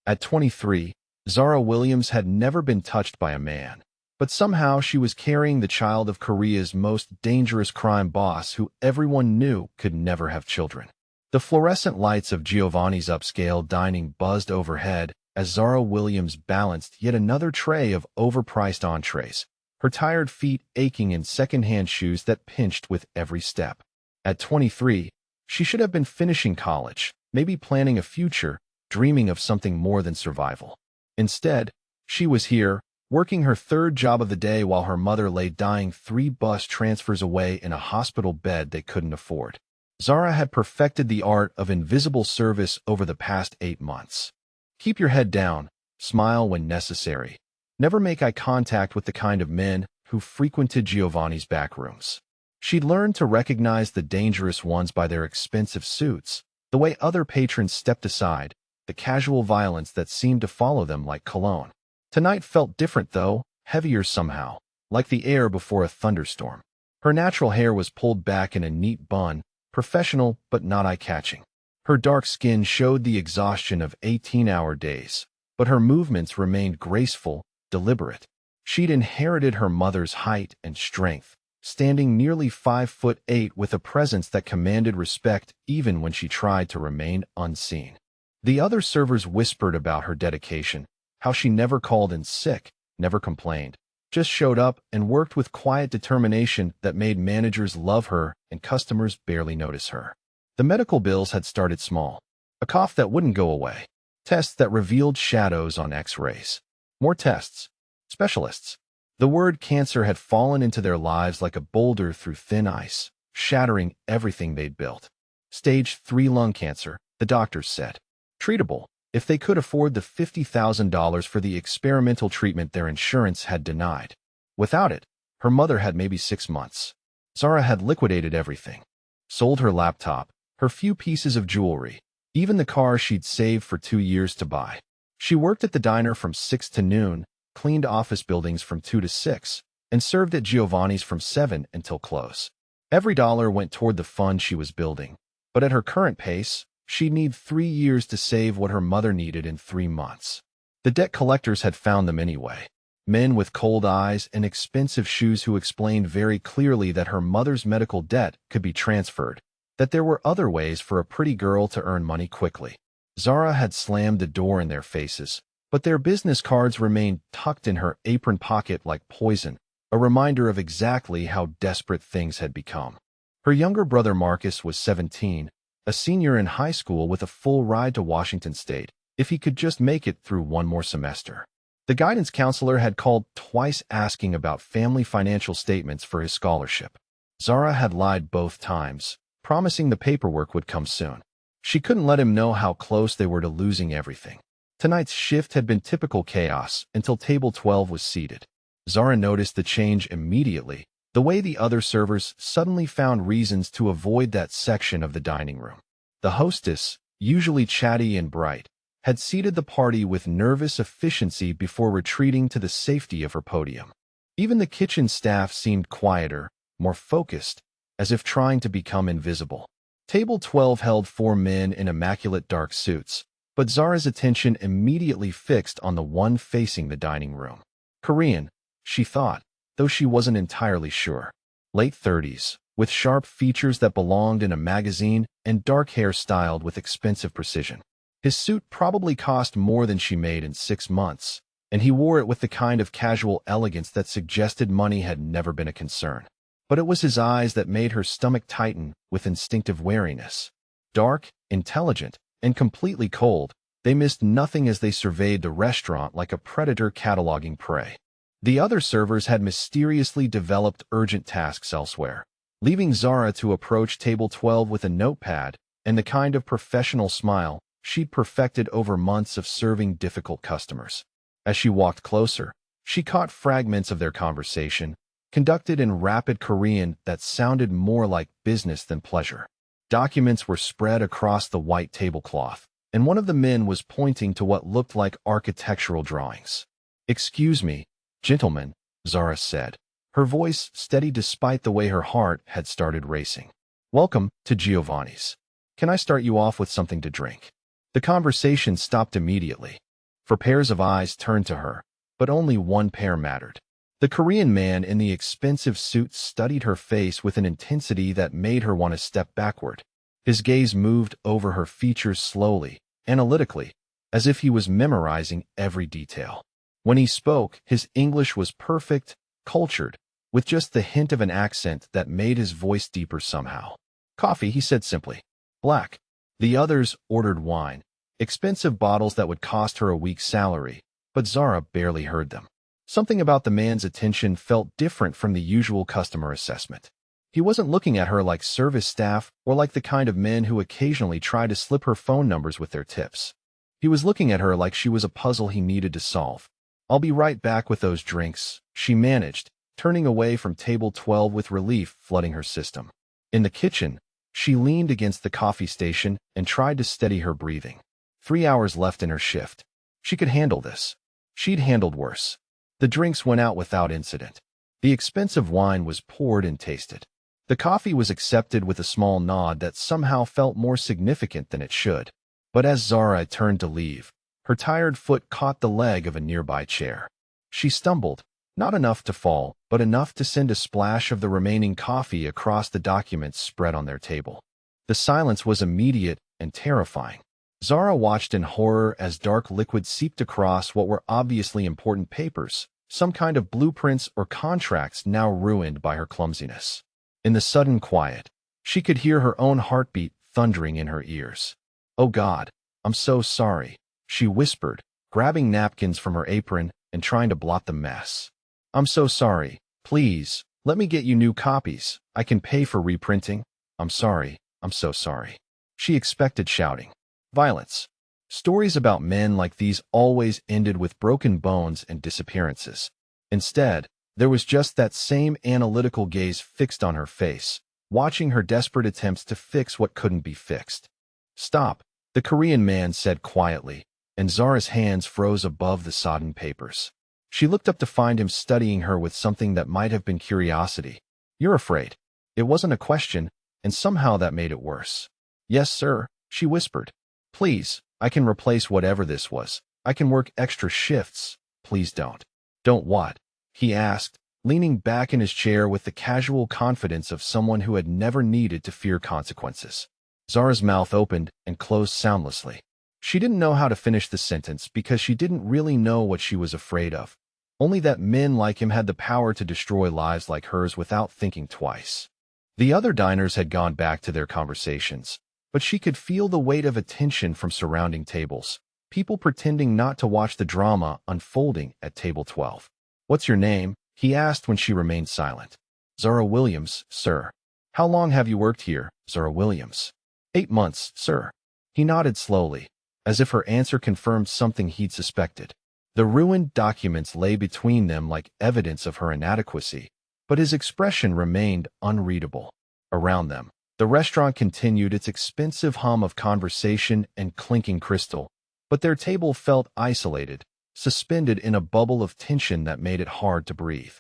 At 23, Zara Williams had never been touched by a man. But somehow she was carrying the child of Korea's most dangerous crime boss who everyone knew could never have children. The fluorescent lights of Giovanni's upscale dining buzzed overhead as Zara Williams balanced yet another tray of overpriced entrees, her tired feet aching in second-hand shoes that pinched with every step. At 23, she should have been finishing college, maybe planning a future, dreaming of something more than survival. Instead, she was here, working her third job of the day while her mother lay dying 3 bus transfers away in a hospital bed they couldn't afford. Zara had perfected the art of invisible service over the past 8 months. Keep your head down, smile when necessary. Never make eye contact with the kind of men who frequented Giovanni's back rooms. She'd learned to recognize the dangerous ones by their expensive suits, the way other patrons stepped aside, the casual violence that seemed to follow them like cologne. Tonight felt different though, heavier somehow, like the air before a thunderstorm. Her natural hair was pulled back in a neat bun, professional but not eye-catching. Her dark skin showed the exhaustion of 18-hour days, but her movements remained graceful, deliberate. She'd inherited her mother's height and strength, standing nearly 5'8" with a presence that commanded respect even when she tried to remain unseen. The other servers whispered about her dedication, how she never called in sick, never complained, just showed up and worked with quiet determination that made managers love her and customers barely notice her. The medical bills had started small. A cough that wouldn't go away. Tests that revealed shadows on X-rays. More tests. Specialists. The word cancer had fallen into their lives like a boulder through thin ice, shattering everything they'd built. Stage 3 lung cancer, the doctors said. Treatable, if they could afford the $50,000 for the experimental treatment their insurance had denied. Without it, her mother had maybe 6 months. Zara had liquidated everything. Sold her laptop, her few pieces of jewelry, even the car she'd saved for 2 years to buy. She worked at the diner from 6 to noon, cleaned office buildings from 2 to 6, and served at Giovanni's from 7 until close. Every dollar went toward the fund she was building, but at her current pace, she'd need 3 years to save what her mother needed in 3 months. The debt collectors had found them anyway. Men with cold eyes and expensive shoes who explained very clearly that her mother's medical debt could be transferred, that there were other ways for a pretty girl to earn money quickly. Zara had slammed the door in their faces, but their business cards remained tucked in her apron pocket like poison, a reminder of exactly how desperate things had become. Her younger brother Marcus was 17, a senior in high school with a full ride to Washington State, if he could just make it through 1 more semester. The guidance counselor had called twice asking about family financial statements for his scholarship. Zara had lied both times, promising the paperwork would come soon. She couldn't let him know how close they were to losing everything. Tonight's shift had been typical chaos until table 12 was seated. Zara noticed the change immediately, the way the other servers suddenly found reasons to avoid that section of the dining room. The hostess, usually chatty and bright, had seated the party with nervous efficiency before retreating to the safety of her podium. Even the kitchen staff seemed quieter, more focused, as if trying to become invisible. Table 12 held 4 men in immaculate dark suits, but Zara's attention immediately fixed on the one facing the dining room. Korean, she thought, though she wasn't entirely sure. Late 30s, with sharp features that belonged in a magazine and dark hair styled with expensive precision. His suit probably cost more than she made in 6 months, and he wore it with the kind of casual elegance that suggested money had never been a concern. But it was his eyes that made her stomach tighten with instinctive wariness. Dark, intelligent, and completely cold, they missed nothing as they surveyed the restaurant like a predator cataloging prey. The other servers had mysteriously developed urgent tasks elsewhere, leaving Zara to approach table 12 with a notepad and the kind of professional smile she'd perfected over months of serving difficult customers. As she walked closer, she caught fragments of their conversation, conducted in rapid Korean that sounded more like business than pleasure. Documents were spread across the white tablecloth, and one of the men was pointing to what looked like architectural drawings. "Excuse me, gentlemen," Zara said, her voice steady despite the way her heart had started racing. "Welcome to Giovanni's. Can I start you off with something to drink?" The conversation stopped immediately. For pairs of eyes turned to her, but only one pair mattered. The Korean man in the expensive suit studied her face with an intensity that made her want to step backward. His gaze moved over her features slowly, analytically, as if he was memorizing every detail. When he spoke, his English was perfect, cultured, with just the hint of an accent that made his voice deeper somehow. "Coffee," he said simply. "Black." The others ordered wine, expensive bottles that would cost her a week's salary, but Zara barely heard them. Something about the man's attention felt different from the usual customer assessment. He wasn't looking at her like service staff or like the kind of men who occasionally try to slip her phone numbers with their tips. He was looking at her like she was a puzzle he needed to solve. "I'll be right back with those drinks," she managed, turning away from table 12 with relief flooding her system. In the kitchen, she leaned against the coffee station and tried to steady her breathing. 3 hours left in her shift. She could handle this. She'd handled worse. The drinks went out without incident. The expensive wine was poured and tasted. The coffee was accepted with a small nod that somehow felt more significant than it should. But as Zara turned to leave, her tired foot caught the leg of a nearby chair. She stumbled, not enough to fall, but enough to send a splash of the remaining coffee across the documents spread on their table. The silence was immediate and terrifying. Zara watched in horror as dark liquid seeped across what were obviously important papers, some kind of blueprints or contracts now ruined by her clumsiness. In the sudden quiet, she could hear her own heartbeat thundering in her ears. "Oh God, I'm so sorry," she whispered, grabbing napkins from her apron and trying to blot the mess. "I'm so sorry. Please, let me get you new copies. I can pay for reprinting. I'm sorry. I'm so sorry." She expected shouting. Violence. Stories about men like these always ended with broken bones and disappearances. Instead, there was just that same analytical gaze fixed on her face, watching her desperate attempts to fix what couldn't be fixed. "Stop," the Korean man said quietly, and Zara's hands froze above the sodden papers. She looked up to find him studying her with something that might have been curiosity. "You're afraid." It wasn't a question, and somehow that made it worse. "Yes, sir," she whispered. "Please, I can replace whatever this was. I can work extra shifts. Please don't." "Don't what?" he asked, leaning back in his chair with the casual confidence of someone who had never needed to fear consequences. Zara's mouth opened and closed soundlessly. She didn't know how to finish the sentence because she didn't really know what she was afraid of. Only that men like him had the power to destroy lives like hers without thinking twice. The other diners had gone back to their conversations, but she could feel the weight of attention from surrounding tables, people pretending not to watch the drama unfolding at table 12. "What's your name?" he asked when she remained silent. "Zara Williams, sir." "How long have you worked here, Zara Williams?" 8 months, sir." He nodded slowly, as if her answer confirmed something he'd suspected. The ruined documents lay between them like evidence of her inadequacy, but his expression remained unreadable. Around them, the restaurant continued its expensive hum of conversation and clinking crystal, but their table felt isolated, suspended in a bubble of tension that made it hard to breathe.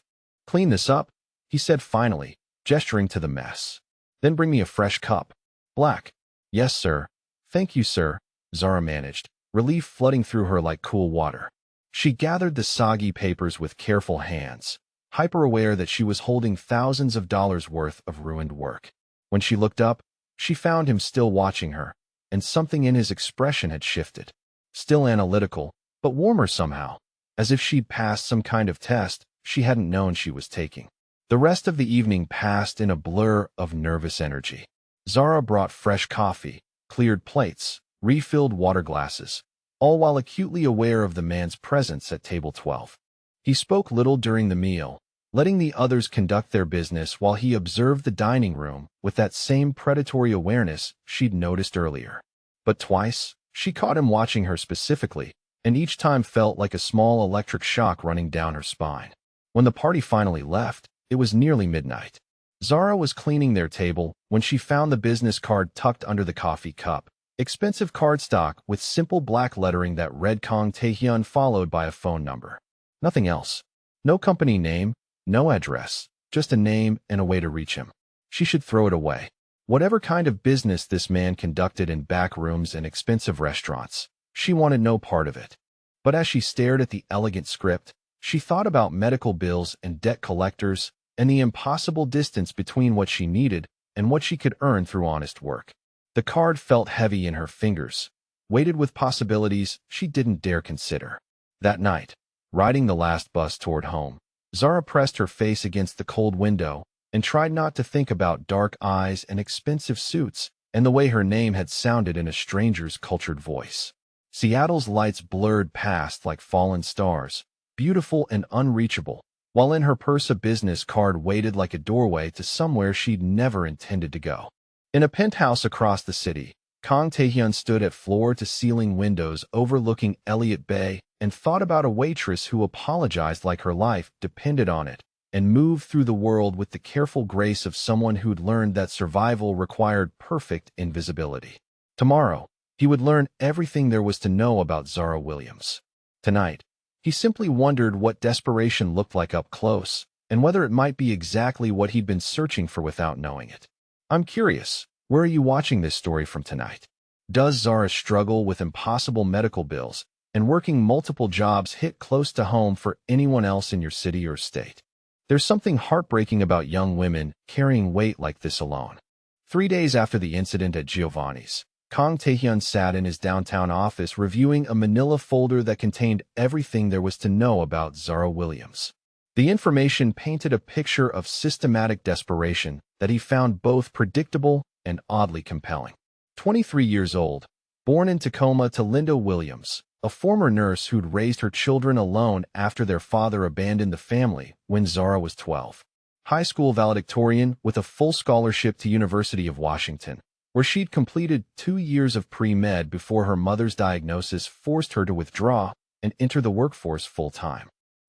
"Clean this up," he said finally, gesturing to the mess. "Then bring me a fresh cup. Black." "Yes, sir." "Thank you, sir," Zara managed, relief flooding through her like cool water. She gathered the soggy papers with careful hands, hyper-aware that she was holding thousands of dollars worth of ruined work. When she looked up, she found him still watching her, and something in his expression had shifted. Still analytical, but warmer somehow, as if she'd passed some kind of test she hadn't known she was taking. The rest of the evening passed in a blur of nervous energy. Zara brought fresh coffee, cleared plates, refilled water glasses, all while acutely aware of the man's presence at table 12. He spoke little during the meal, letting the others conduct their business while he observed the dining room with that same predatory awareness she'd noticed earlier. But twice, she caught him watching her specifically, and each time felt like a small electric shock running down her spine. When the party finally left, it was nearly midnight. Zara was cleaning their table when she found the business card tucked under the coffee cup. Expensive cardstock with simple black lettering that read Kong Taehyun followed by a phone number. Nothing else. No company name, no address, just a name and a way to reach him. She should throw it away. Whatever kind of business this man conducted in back rooms and expensive restaurants, she wanted no part of it. But as she stared at the elegant script, she thought about medical bills and debt collectors and the impossible distance between what she needed and what she could earn through honest work. The card felt heavy in her fingers, weighted with possibilities she didn't dare consider. That night, riding the last bus toward home, Zara pressed her face against the cold window and tried not to think about dark eyes and expensive suits and the way her name had sounded in a stranger's cultured voice. Seattle's lights blurred past like fallen stars, beautiful and unreachable, while in her purse a business card waited like a doorway to somewhere she'd never intended to go. In a penthouse across the city, Kang Taehyun stood at floor-to-ceiling windows overlooking Elliott Bay and thought about a waitress who apologized like her life depended on it and moved through the world with the careful grace of someone who'd learned that survival required perfect invisibility. Tomorrow, he would learn everything there was to know about Zara Williams. Tonight, he simply wondered what desperation looked like up close and whether it might be exactly what he'd been searching for without knowing it. I'm curious, where are you watching this story from tonight? Does Zara struggle with impossible medical bills and working multiple jobs hit close to home for anyone else in your city or state? There's something heartbreaking about young women carrying weight like this alone. 3 days after the incident at Giovanni's, Kang Taehyun sat in his downtown office reviewing a manila folder that contained everything there was to know about Zara Williams. The information painted a picture of systematic desperation that he found both predictable and oddly compelling. 23 years old, born in Tacoma to Linda Williams, a former nurse who'd raised her children alone after their father abandoned the family when Zara was 12. High school valedictorian with a full scholarship to University of Washington, where she'd completed 2 years of pre-med before her mother's diagnosis forced her to withdraw and enter the workforce full-time.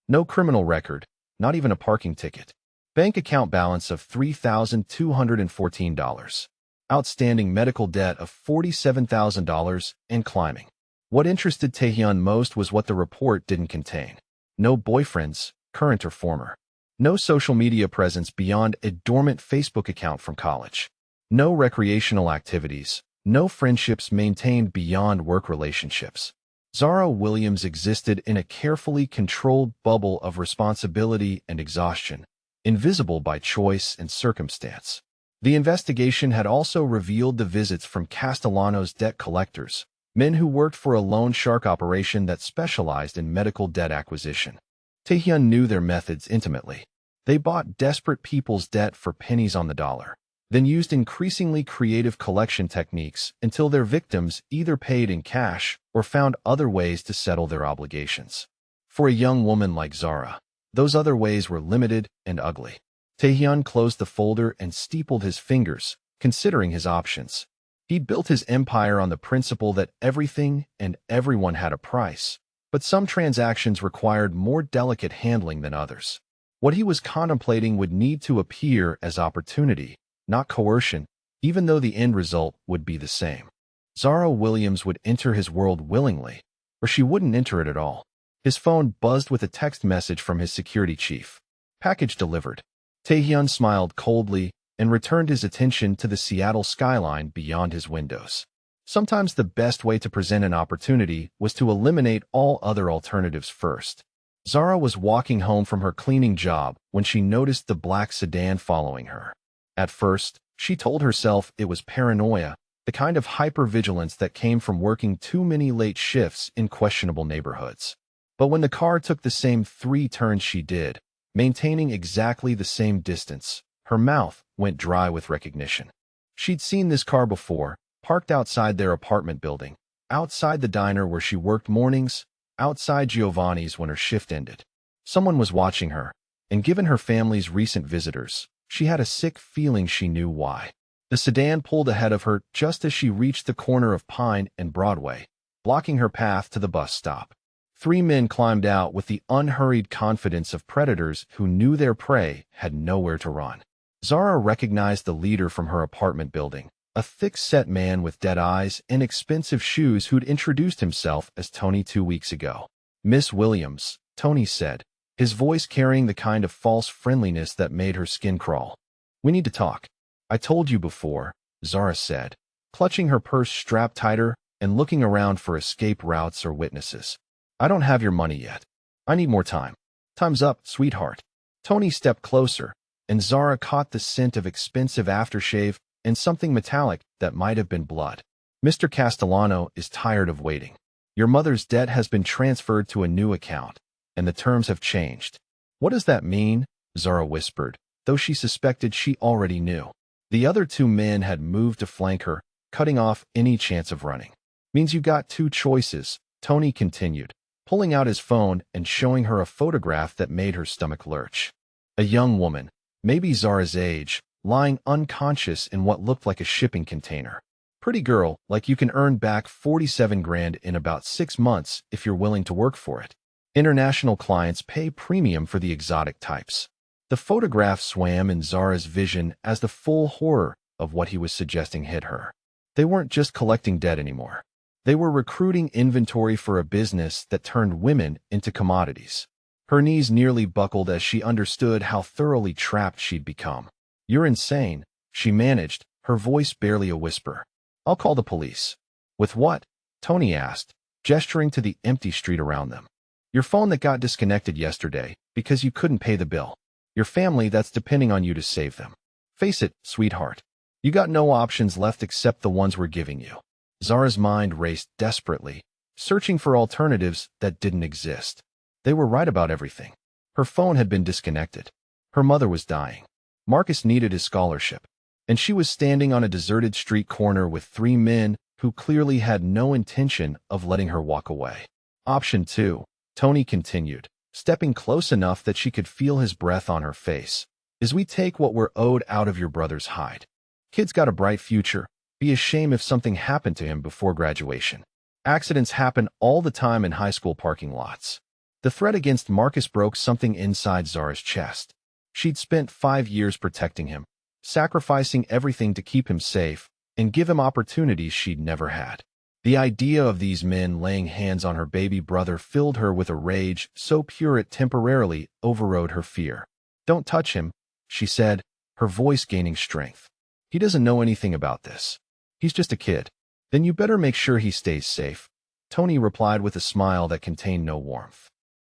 No criminal record, not even a parking ticket. Bank account balance of $3,214. Outstanding medical debt of $47,000 and climbing. What interested Taehyun most was what the report didn't contain. No boyfriends, current or former. No social media presence beyond a dormant Facebook account from college. No recreational activities, no friendships maintained beyond work relationships. Zara Williams existed in a carefully controlled bubble of responsibility and exhaustion, invisible by choice and circumstance. The investigation had also revealed the visits from Castellano's debt collectors, men who worked for a loan shark operation that specialized in medical debt acquisition. Taehyun knew their methods intimately. They bought desperate people's debt for pennies on the dollar, then used increasingly creative collection techniques until their victims either paid in cash or found other ways to settle their obligations. For a young woman like Zara, those other ways were limited and ugly. Taehyun closed the folder and steepled his fingers, considering his options. He'd built his empire on the principle that everything and everyone had a price, but some transactions required more delicate handling than others. What he was contemplating would need to appear as opportunity, not coercion, even though the end result would be the same. Zara Williams would enter his world willingly, or she wouldn't enter it at all. His phone buzzed with a text message from his security chief. Package delivered. Taehyun smiled coldly and returned his attention to the Seattle skyline beyond his windows. Sometimes the best way to present an opportunity was to eliminate all other alternatives first. Zara was walking home from her cleaning job when she noticed the black sedan following her. At first, she told herself it was paranoia, the kind of hypervigilance that came from working too many late shifts in questionable neighborhoods. But when the car took the same 3 turns she did, maintaining exactly the same distance, her mouth went dry with recognition. She'd seen this car before, parked outside their apartment building, outside the diner where she worked mornings, outside Giovanni's when her shift ended. Someone was watching her, and given her family's recent visitors, she had a sick feeling she knew why. The sedan pulled ahead of her just as she reached the corner of Pine and Broadway, blocking her path to the bus stop. 3 men climbed out with the unhurried confidence of predators who knew their prey had nowhere to run. Zara recognized the leader from her apartment building, a thick-set man with dead eyes and expensive shoes who'd introduced himself as Tony 2 weeks ago. "Miss Williams," Tony said, his voice carrying the kind of false friendliness that made her skin crawl. "We need to talk." "I told you before," Zara said, clutching her purse strapped tighter and looking around for escape routes or witnesses. I don't have your money yet. I need more time. Time's up, sweetheart. Tony stepped closer, and Zara caught the scent of expensive aftershave and something metallic that might have been blood. Mr. Castellano is tired of waiting. Your mother's debt has been transferred to a new account, and the terms have changed. What does that mean? Zara whispered, though she suspected she already knew. The other two men had moved to flank her, cutting off any chance of running. Means you got two choices, Tony continued, pulling out his phone and showing her a photograph that made her stomach lurch. A young woman, maybe Zara's age, lying unconscious in what looked like a shipping container. Pretty girl, like you can earn back 47 grand in about 6 months if you're willing to work for it. International clients pay premium for the exotic types. The photograph swam in Zara's vision as the full horror of what he was suggesting hit her. They weren't just collecting debt anymore. They were recruiting inventory for a business that turned women into commodities. Her knees nearly buckled as she understood how thoroughly trapped she'd become. You're insane, she managed, her voice barely a whisper. I'll call the police. With what? Tony asked, gesturing to the empty street around them. Your phone that got disconnected yesterday because you couldn't pay the bill. Your family that's depending on you to save them. Face it, sweetheart. You got no options left except the ones we're giving you. Zara's mind raced desperately, searching for alternatives that didn't exist. They were right about everything. Her phone had been disconnected. Her mother was dying. Marcus needed his scholarship. And she was standing on a deserted street corner with 3 men who clearly had no intention of letting her walk away. Option 2, Tony continued, stepping close enough that she could feel his breath on her face, is we take what we're owed out of your brother's hide. Kid's got a bright future. Be a shame if something happened to him before graduation. Accidents happen all the time in high school parking lots. The threat against Marcus broke something inside Zara's chest. She'd spent 5 years protecting him, sacrificing everything to keep him safe and give him opportunities she'd never had. The idea of these men laying hands on her baby brother filled her with a rage so pure it temporarily overrode her fear. Don't touch him, she said, her voice gaining strength. He doesn't know anything about this. He's just a kid. Then you better make sure he stays safe, Tony replied with a smile that contained no warmth.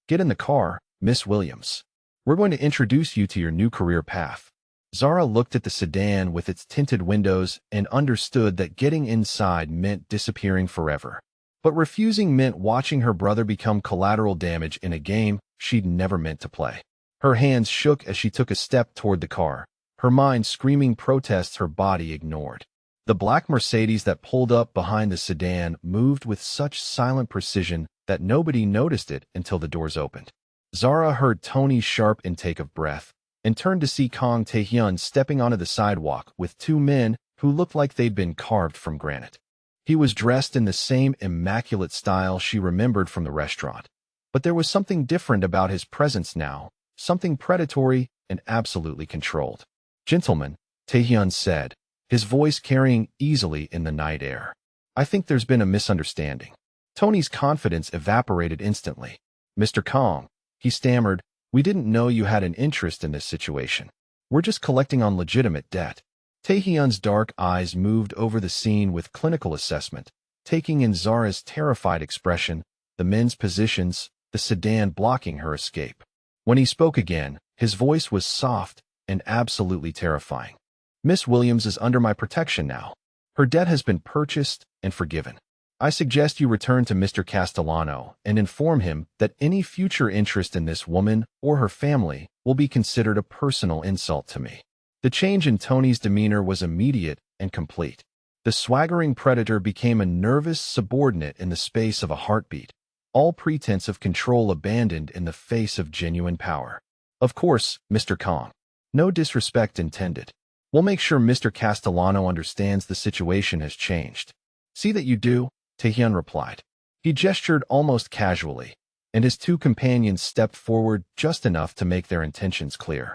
Get in the car, Miss Williams. We're going to introduce you to your new career path. Zara looked at the sedan with its tinted windows and understood that getting inside meant disappearing forever. But refusing meant watching her brother become collateral damage in a game she'd never meant to play. Her hands shook as she took a step toward the car, her mind screaming protests her body ignored. The black Mercedes that pulled up behind the sedan moved with such silent precision that nobody noticed it until the doors opened. Zara heard Tony's sharp intake of breath, and turned to see Kang Taehyun stepping onto the sidewalk with 2 men who looked like they'd been carved from granite. He was dressed in the same immaculate style she remembered from the restaurant. But there was something different about his presence now, something predatory and absolutely controlled. Gentlemen, Taehyun said, his voice carrying easily in the night air. I think there's been a misunderstanding. Tony's confidence evaporated instantly. Mr. Kang, he stammered, we didn't know you had an interest in this situation. We're just collecting on legitimate debt. Taehyun's dark eyes moved over the scene with clinical assessment, taking in Zara's terrified expression, the men's positions, the sedan blocking her escape. When he spoke again, his voice was soft and absolutely terrifying. Miss Williams is under my protection now. Her debt has been purchased and forgiven. I suggest you return to Mr. Castellano and inform him that any future interest in this woman or her family will be considered a personal insult to me. The change in Tony's demeanor was immediate and complete. The swaggering predator became a nervous subordinate in the space of a heartbeat, all pretense of control abandoned in the face of genuine power. Of course, Mr. Kang. No disrespect intended. We'll make sure Mr. Castellano understands the situation has changed. See that you do, Taehyun replied. He gestured almost casually, and his 2 companions stepped forward just enough to make their intentions clear.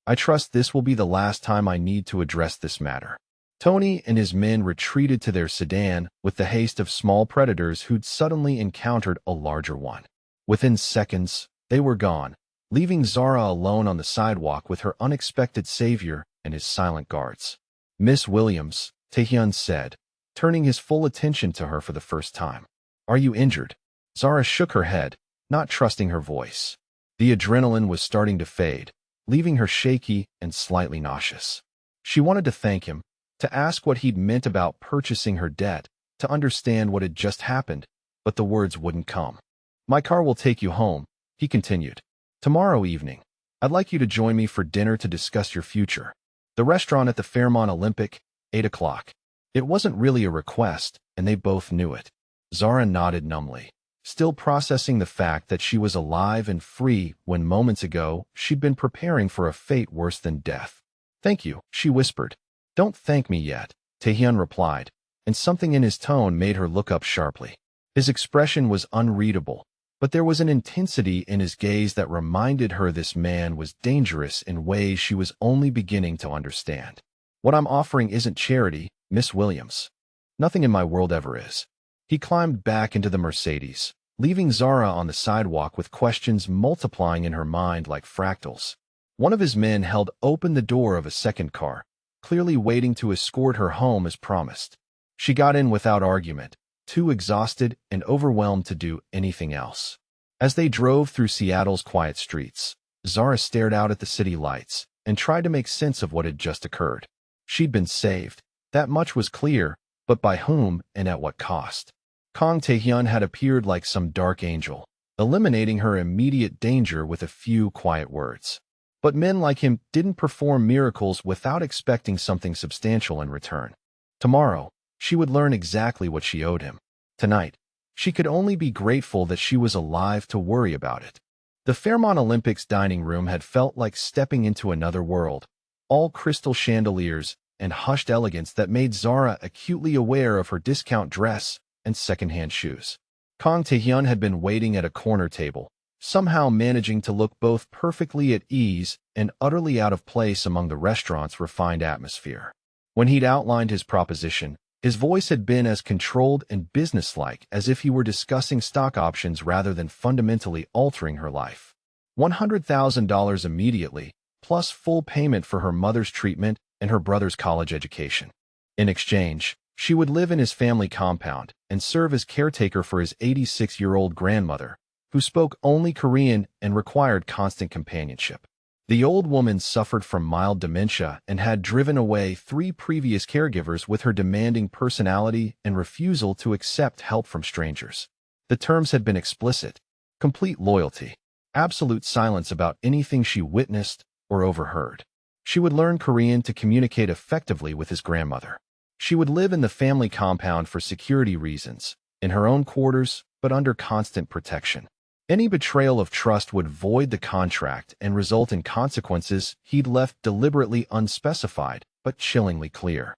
I trust this will be the last time I need to address this matter. Tony and his men retreated to their sedan with the haste of small predators who'd suddenly encountered a larger one. Within seconds, they were gone, leaving Zara alone on the sidewalk with her unexpected savior and his silent guards. Miss Williams, Taehyun said, turning his full attention to her for the first time. Are you injured? Zara shook her head, not trusting her voice. The adrenaline was starting to fade, leaving her shaky and slightly nauseous. She wanted to thank him, to ask what he'd meant about purchasing her debt, to understand what had just happened, but the words wouldn't come. "My car will take you home," he continued. "Tomorrow evening. I'd like you to join me for dinner to discuss your future. The restaurant at the Fairmont Olympic, 8 o'clock. It wasn't really a request, and they both knew it. Zara nodded numbly, still processing the fact that she was alive and free when moments ago she'd been preparing for a fate worse than death. "Thank you," she whispered. "Don't thank me yet," Taehyun replied, and something in his tone made her look up sharply. His expression was unreadable, but there was an intensity in his gaze that reminded her this man was dangerous in ways she was only beginning to understand. "What I'm offering isn't charity, Miss Williams. Nothing in my world ever is." He climbed back into the Mercedes, leaving Zara on the sidewalk with questions multiplying in her mind like fractals. One of his men held open the door of a second car, clearly waiting to escort her home as promised. She got in without argument, too exhausted and overwhelmed to do anything else. As they drove through Seattle's quiet streets, Zara stared out at the city lights and tried to make sense of what had just occurred. She'd been saved, that much was clear, but by whom and at what cost? Kang Taehyun had appeared like some dark angel, eliminating her immediate danger with a few quiet words. But men like him didn't perform miracles without expecting something substantial in return. Tomorrow, she would learn exactly what she owed him. Tonight, she could only be grateful that she was alive to worry about it. The Fairmont Olympics dining room had felt like stepping into another world, all crystal chandeliers and hushed elegance that made Zara acutely aware of her discount dress and secondhand shoes. Kang Taehyun had been waiting at a corner table, somehow managing to look both perfectly at ease and utterly out of place among the restaurant's refined atmosphere. When he'd outlined his proposition, his voice had been as controlled and businesslike as if he were discussing stock options rather than fundamentally altering her life. $100,000 immediately, plus full payment for her mother's treatment and her brother's college education. In exchange, she would live in his family compound and serve as caretaker for his 86-year-old grandmother, who spoke only Korean and required constant companionship. The old woman suffered from mild dementia and had driven away 3 previous caregivers with her demanding personality and refusal to accept help from strangers. The terms had been explicit: complete loyalty, absolute silence about anything she witnessed or overheard. She would learn Korean to communicate effectively with his grandmother. She would live in the family compound for security reasons, in her own quarters, but under constant protection. Any betrayal of trust would void the contract and result in consequences he'd left deliberately unspecified, but chillingly clear.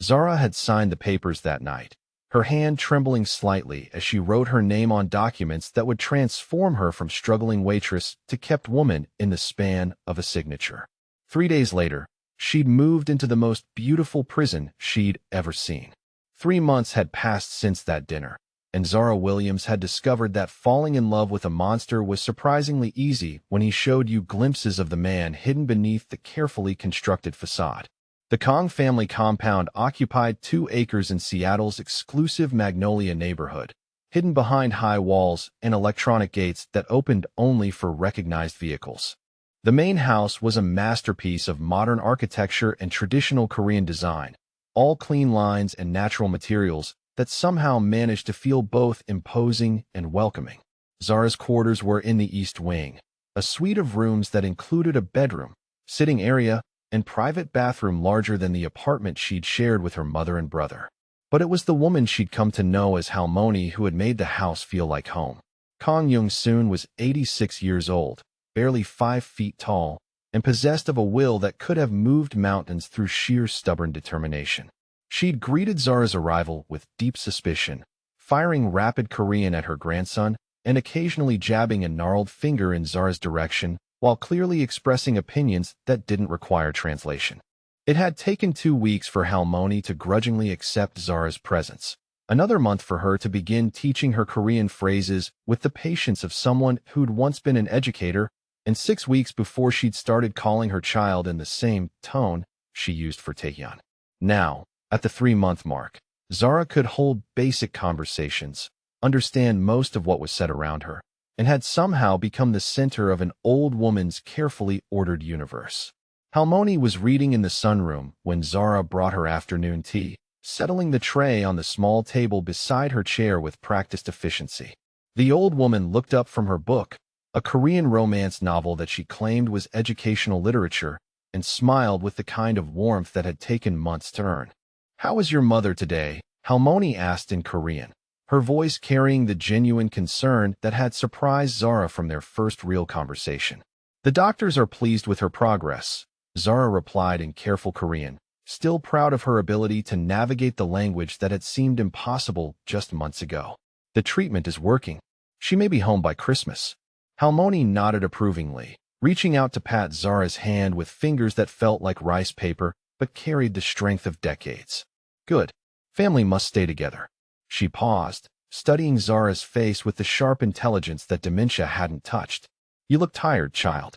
Zara had signed the papers that night, her hand trembling slightly as she wrote her name on documents that would transform her from struggling waitress to kept woman in the span of a signature. 3 days later, she'd moved into the most beautiful prison she'd ever seen. 3 months had passed since that dinner, and Zara Williams had discovered that falling in love with a monster was surprisingly easy when he showed you glimpses of the man hidden beneath the carefully constructed facade. The Kang family compound occupied 2 acres in Seattle's exclusive Magnolia neighborhood, hidden behind high walls and electronic gates that opened only for recognized vehicles. The main house was a masterpiece of modern architecture and traditional Korean design, all clean lines and natural materials that somehow managed to feel both imposing and welcoming. Zara's quarters were in the East Wing, a suite of rooms that included a bedroom, sitting area, and private bathroom larger than the apartment she'd shared with her mother and brother. But it was the woman she'd come to know as Halmoni who had made the house feel like home. Kang Young-soon was 86 years old, barely 5 feet tall, and possessed of a will that could have moved mountains through sheer stubborn determination. She'd greeted Zara's arrival with deep suspicion, firing rapid Korean at her grandson and occasionally jabbing a gnarled finger in Zara's direction while clearly expressing opinions that didn't require translation. It had taken 2 weeks for Halmoni to grudgingly accept Zara's presence, another month for her to begin teaching her Korean phrases with the patience of someone who'd once been an educator, and 6 weeks before she'd started calling her child in the same tone she used for Taehyun. Now, at the 3-month mark, Zara could hold basic conversations, understand most of what was said around her, and had somehow become the center of an old woman's carefully ordered universe. Halmoni was reading in the sunroom when Zara brought her afternoon tea, settling the tray on the small table beside her chair with practiced efficiency. The old woman looked up from her book, a Korean romance novel that she claimed was educational literature, and smiled with the kind of warmth that had taken months to earn. "How is your mother today?" Halmoni asked in Korean, her voice carrying the genuine concern that had surprised Zara from their first real conversation. "The doctors are pleased with her progress," Zara replied in careful Korean, still proud of her ability to navigate the language that had seemed impossible just months ago. "The treatment is working. She may be home by Christmas." Halmoni nodded approvingly, reaching out to pat Zara's hand with fingers that felt like rice paper but carried the strength of decades. "Good. Family must stay together." She paused, studying Zara's face with the sharp intelligence that dementia hadn't touched. "You look tired, child.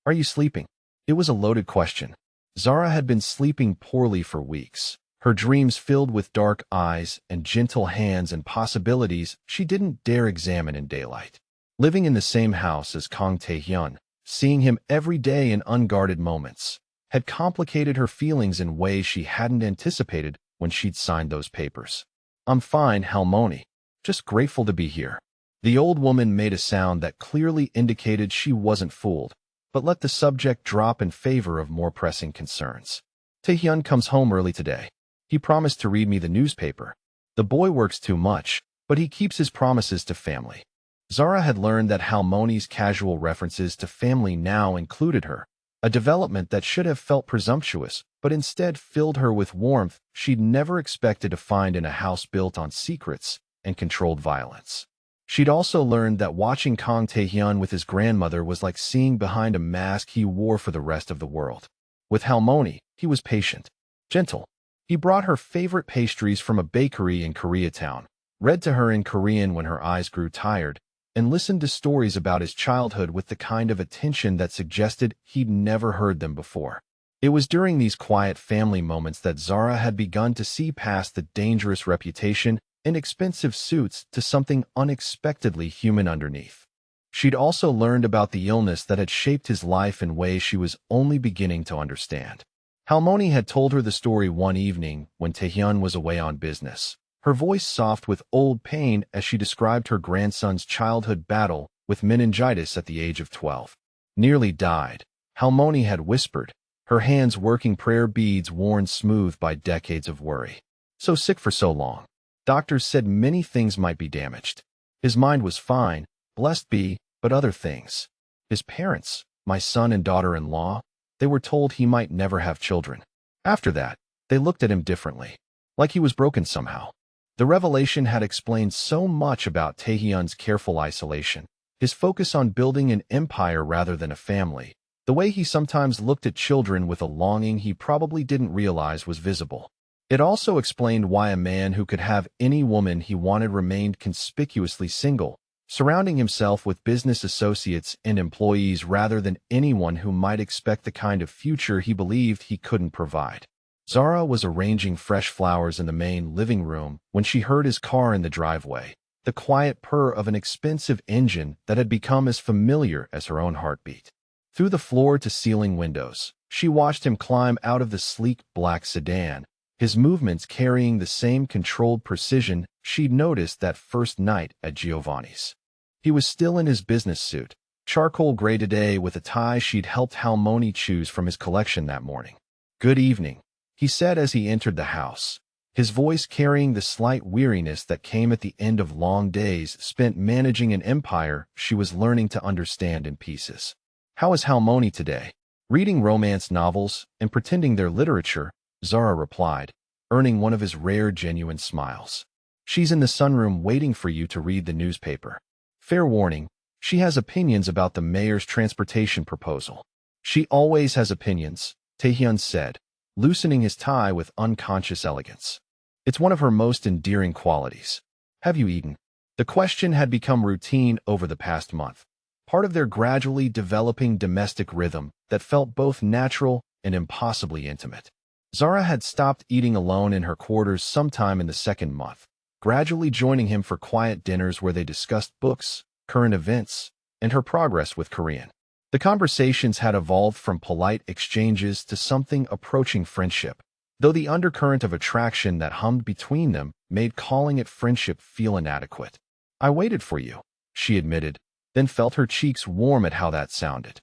Are you sleeping?" It was a loaded question. Zara had been sleeping poorly for weeks, her dreams filled with dark eyes and gentle hands and possibilities she didn't dare examine in daylight. Living in the same house as Kang Tae-hyun, seeing him every day in unguarded moments, had complicated her feelings in ways she hadn't anticipated when she'd signed those papers. "I'm fine, Halmoni. Just grateful to be here." The old woman made a sound that clearly indicated she wasn't fooled, but let the subject drop in favor of more pressing concerns. "Taehyun comes home early today. He promised to read me the newspaper. The boy works too much, but he keeps his promises to family." Zara had learned that Halmoni's casual references to family now included her, a development that should have felt presumptuous, but instead filled her with warmth she'd never expected to find in a house built on secrets and controlled violence. She'd also learned that watching Kang Tae-hyun with his grandmother was like seeing behind a mask he wore for the rest of the world. With Halmoni, he was patient, gentle. He brought her favorite pastries from a bakery in Koreatown, read to her in Korean when her eyes grew tired, and listened to stories about his childhood with the kind of attention that suggested he'd never heard them before. It was during these quiet family moments that Zara had begun to see past the dangerous reputation and expensive suits to something unexpectedly human underneath. She'd also learned about the illness that had shaped his life in ways she was only beginning to understand. Halmoni had told her the story one evening when Taehyun was away on business, her voice soft with old pain as she described her grandson's childhood battle with meningitis at the age of 12. "Nearly died," Halmoni had whispered, her hands working prayer beads worn smooth by decades of worry. "So sick for so long. Doctors said many things might be damaged. His mind was fine, blessed be, but other things. His parents, my son and daughter-in-law, they were told he might never have children. After that, they looked at him differently, like he was broken somehow." The revelation had explained so much about Taehyun's careful isolation, his focus on building an empire rather than a family, the way he sometimes looked at children with a longing he probably didn't realize was visible. It also explained why a man who could have any woman he wanted remained conspicuously single, surrounding himself with business associates and employees rather than anyone who might expect the kind of future he believed he couldn't provide. Zara was arranging fresh flowers in the main living room when she heard his car in the driveway, the quiet purr of an expensive engine that had become as familiar as her own heartbeat. Through the floor-to-ceiling windows, she watched him climb out of the sleek black sedan, his movements carrying the same controlled precision she'd noticed that first night at Giovanni's. He was still in his business suit, charcoal gray today with a tie she'd helped Halmoni choose from his collection that morning. "Good evening," he said as he entered the house, his voice carrying the slight weariness that came at the end of long days spent managing an empire she was learning to understand in pieces. "How is Halmoni today?" "Reading romance novels and pretending they're literature," Zara replied, earning one of his rare genuine smiles. "She's in the sunroom waiting for you to read the newspaper. Fair warning, she has opinions about the mayor's transportation proposal." "She always has opinions," Taehyun said, loosening his tie with unconscious elegance. "It's one of her most endearing qualities." "Have you eaten?" The question had become routine over the past month, part of their gradually developing domestic rhythm that felt both natural and impossibly intimate. Zara had stopped eating alone in her quarters sometime in the second month, gradually joining him for quiet dinners where they discussed books, current events, and her progress with Korean. The conversations had evolved from polite exchanges to something approaching friendship, though the undercurrent of attraction that hummed between them made calling it friendship feel inadequate. "I waited for you," she admitted, then felt her cheeks warm at how that sounded.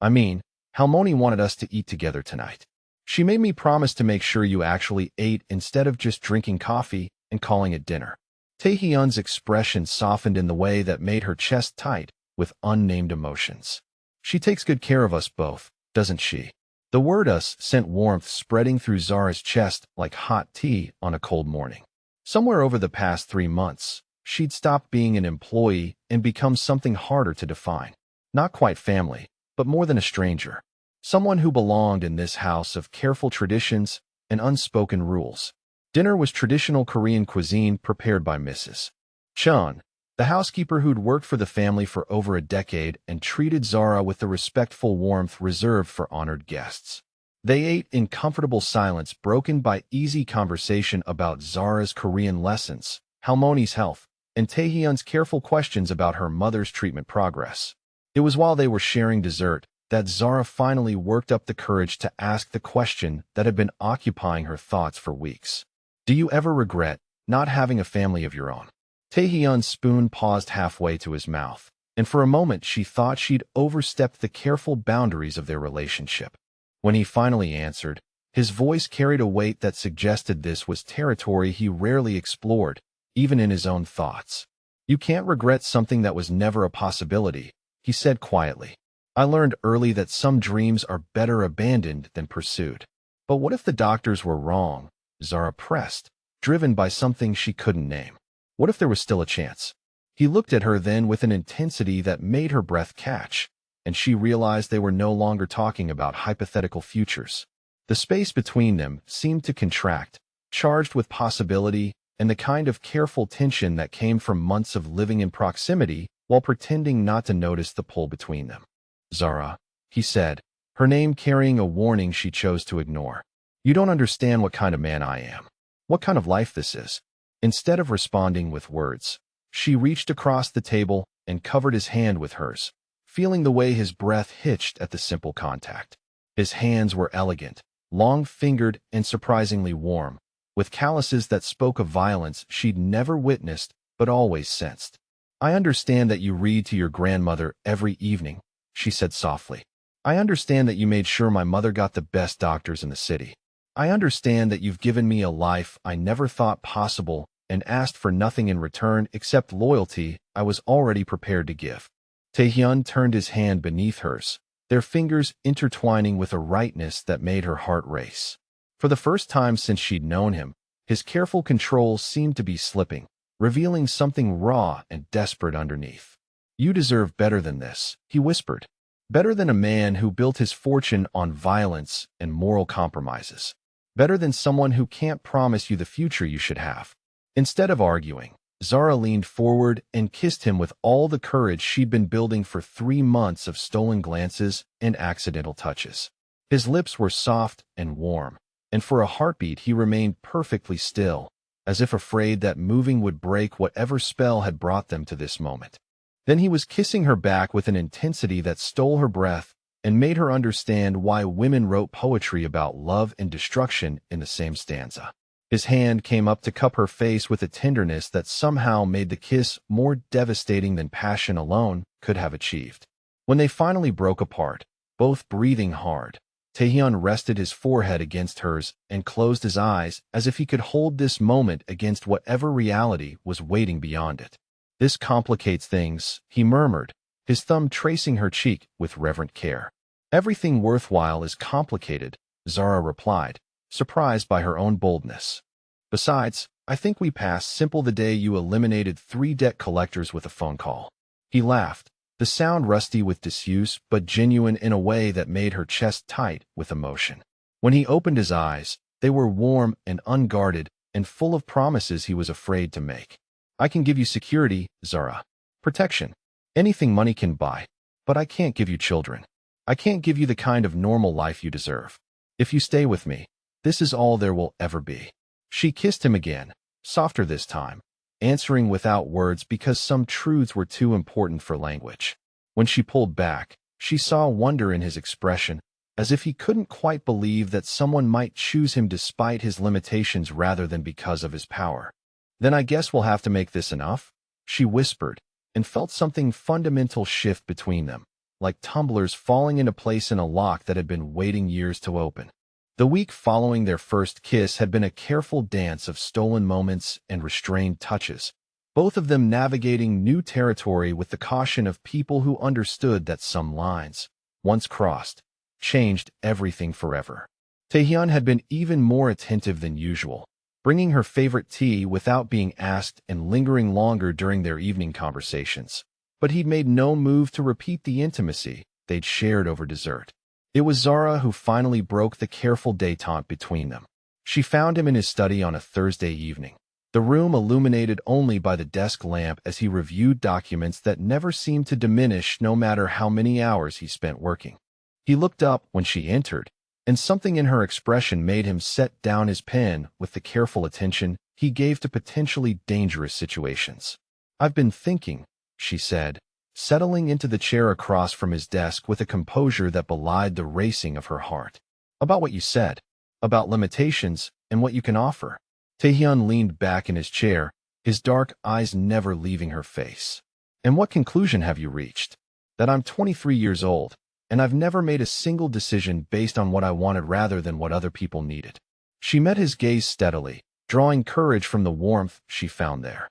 "I mean, Halmoni wanted us to eat together tonight. She made me promise to make sure you actually ate instead of just drinking coffee and calling it dinner." Taehyun's expression softened in the way that made her chest tight with unnamed emotions. "She takes good care of us both, doesn't she?" The word "us" sent warmth spreading through Zara's chest like hot tea on a cold morning. Somewhere over the past 3 months, she'd stopped being an employee and become something harder to define. Not quite family, but more than a stranger. Someone who belonged in this house of careful traditions and unspoken rules. Dinner was traditional Korean cuisine prepared by Mrs. Chun, the housekeeper who'd worked for the family for over a decade and treated Zara with the respectful warmth reserved for honored guests. They ate in comfortable silence broken by easy conversation about Zara's Korean lessons, Halmoni's health, and Taehyun's careful questions about her mother's treatment progress. It was while they were sharing dessert that Zara finally worked up the courage to ask the question that had been occupying her thoughts for weeks. "Do you ever regret not having a family of your own?" Taehyun's spoon paused halfway to his mouth, and for a moment she thought she'd overstepped the careful boundaries of their relationship. When he finally answered, his voice carried a weight that suggested this was territory he rarely explored, even in his own thoughts. "You can't regret something that was never a possibility," he said quietly. "I learned early that some dreams are better abandoned than pursued." "But what if the doctors were wrong?" Zara pressed, driven by something she couldn't name. "What if there was still a chance?" He looked at her then with an intensity that made her breath catch, and she realized they were no longer talking about hypothetical futures. The space between them seemed to contract, charged with possibility and the kind of careful tension that came from months of living in proximity while pretending not to notice the pull between them. "Zara," he said, her name carrying a warning she chose to ignore. "You don't understand what kind of man I am. What kind of life this is." Instead of responding with words, she reached across the table and covered his hand with hers, feeling the way his breath hitched at the simple contact. His hands were elegant, long-fingered and surprisingly warm, with calluses that spoke of violence she'd never witnessed but always sensed. "I understand that you read to your grandmother every evening," she said softly. "I understand that you made sure my mother got the best doctors in the city. I understand that you've given me a life I never thought possible and asked for nothing in return except loyalty I was already prepared to give." Taehyun turned his hand beneath hers, their fingers intertwining with a rightness that made her heart race. For the first time since she'd known him, his careful control seemed to be slipping, revealing something raw and desperate underneath. "You deserve better than this," he whispered. "Better than a man who built his fortune on violence and moral compromises. Better than someone who can't promise you the future you should have." Instead of arguing, Zara leaned forward and kissed him with all the courage she'd been building for 3 months of stolen glances and accidental touches. His lips were soft and warm, and for a heartbeat he remained perfectly still, as if afraid that moving would break whatever spell had brought them to this moment. Then he was kissing her back with an intensity that stole her breath and made her understand why women wrote poetry about love and destruction in the same stanza. His hand came up to cup her face with a tenderness that somehow made the kiss more devastating than passion alone could have achieved. When they finally broke apart, both breathing hard, Taehyun rested his forehead against hers and closed his eyes as if he could hold this moment against whatever reality was waiting beyond it. "This complicates things," he murmured, his thumb tracing her cheek with reverent care. "Everything worthwhile is complicated," Zara replied, surprised by her own boldness. "Besides, I think we passed simple the day you eliminated 3 debt collectors with a phone call." He laughed, the sound rusty with disuse but genuine in a way that made her chest tight with emotion. When he opened his eyes, they were warm and unguarded and full of promises he was afraid to make. "I can give you security, Zara. Protection. Anything money can buy. But I can't give you children. I can't give you the kind of normal life you deserve. If you stay with me, this is all there will ever be." She kissed him again, softer this time, answering without words because some truths were too important for language. When she pulled back, she saw wonder in his expression, as if he couldn't quite believe that someone might choose him despite his limitations rather than because of his power. "Then I guess we'll have to make this enough," she whispered, and felt something fundamental shift between them, like tumblers falling into place in a lock that had been waiting years to open. The week following their first kiss had been a careful dance of stolen moments and restrained touches, both of them navigating new territory with the caution of people who understood that some lines, once crossed, changed everything forever. Taehyun had been even more attentive than usual, bringing her favorite tea without being asked and lingering longer during their evening conversations. But he'd made no move to repeat the intimacy they'd shared over dessert. It was Zara who finally broke the careful détente between them. She found him in his study on a Thursday evening, the room illuminated only by the desk lamp as he reviewed documents that never seemed to diminish no matter how many hours he spent working. He looked up when she entered, and something in her expression made him set down his pen with the careful attention he gave to potentially dangerous situations. "I've been thinking," she said, settling into the chair across from his desk with a composure that belied the racing of her heart. "About what you said, about limitations and what you can offer." Taehyun leaned back in his chair, his dark eyes never leaving her face. "And what conclusion have you reached?" "That I'm 23 years old, and I've never made a single decision based on what I wanted rather than what other people needed." She met his gaze steadily, drawing courage from the warmth she found there.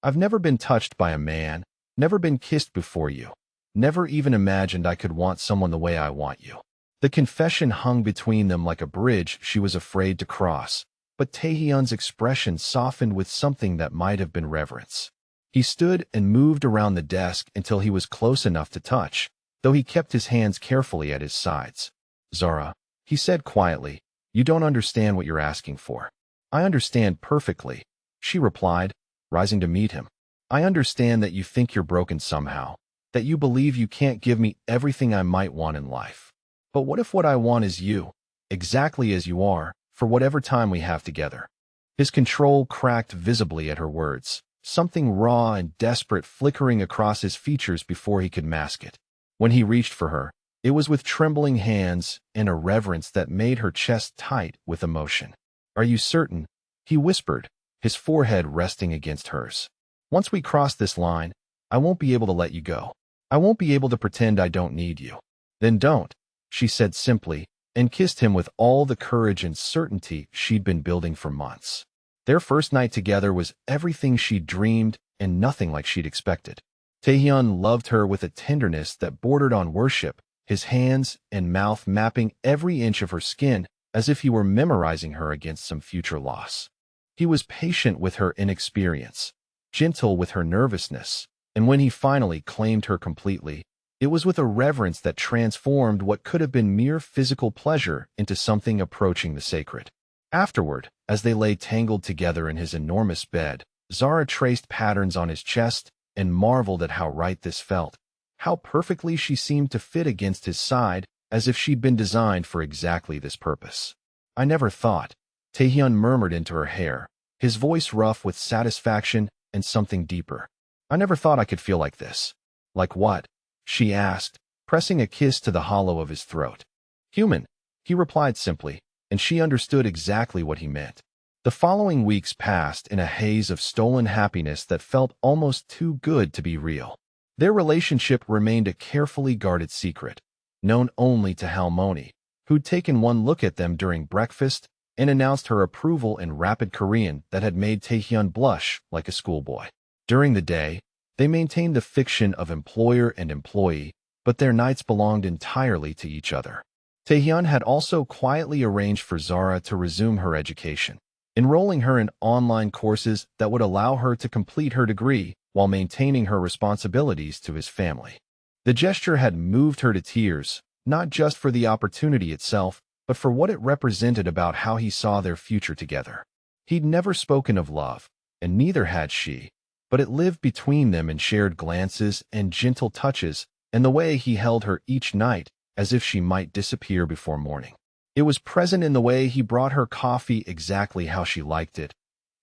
"I've never been touched by a man, never been kissed before you, never even imagined I could want someone the way I want you." The confession hung between them like a bridge she was afraid to cross, but Taehyun's expression softened with something that might have been reverence. He stood and moved around the desk until he was close enough to touch, though he kept his hands carefully at his sides. "Zara," he said quietly, "you don't understand what you're asking for." "I understand perfectly," she replied, rising to meet him. "I understand that you think you're broken somehow, that you believe you can't give me everything I might want in life. But what if what I want is you, exactly as you are, for whatever time we have together?" His control cracked visibly at her words, something raw and desperate flickering across his features before he could mask it. When he reached for her, it was with trembling hands and a reverence that made her chest tight with emotion. "Are you certain?" he whispered, his forehead resting against hers. "Once we cross this line, I won't be able to let you go. I won't be able to pretend I don't need you." "Then don't," she said simply, and kissed him with all the courage and certainty she'd been building for months. Their first night together was everything she'd dreamed and nothing like she'd expected. Taehyun loved her with a tenderness that bordered on worship, his hands and mouth mapping every inch of her skin as if he were memorizing her against some future loss. He was patient with her inexperience, gentle with her nervousness, and when he finally claimed her completely, it was with a reverence that transformed what could have been mere physical pleasure into something approaching the sacred. Afterward, as they lay tangled together in his enormous bed, Zara traced patterns on his chest and marveled at how right this felt, how perfectly she seemed to fit against his side, as if she'd been designed for exactly this purpose. "I never thought," Taehyun murmured into her hair, his voice rough with satisfaction and something deeper. "I never thought I could feel like this." "Like what?" she asked, pressing a kiss to the hollow of his throat. "Human," he replied simply, and she understood exactly what he meant. The following weeks passed in a haze of stolen happiness that felt almost too good to be real. Their relationship remained a carefully guarded secret, known only to Halmoni, who'd taken one look at them during breakfast and announced her approval in rapid Korean that had made Taehyun blush like a schoolboy. During the day, they maintained the fiction of employer and employee, but their nights belonged entirely to each other. Taehyun had also quietly arranged for Zara to resume her education, enrolling her in online courses that would allow her to complete her degree while maintaining her responsibilities to his family. The gesture had moved her to tears, not just for the opportunity itself, but for what it represented about how he saw their future together. He'd never spoken of love, and neither had she, but it lived between them in shared glances and gentle touches, and the way he held her each night as if she might disappear before morning. It was present in the way he brought her coffee exactly how she liked it,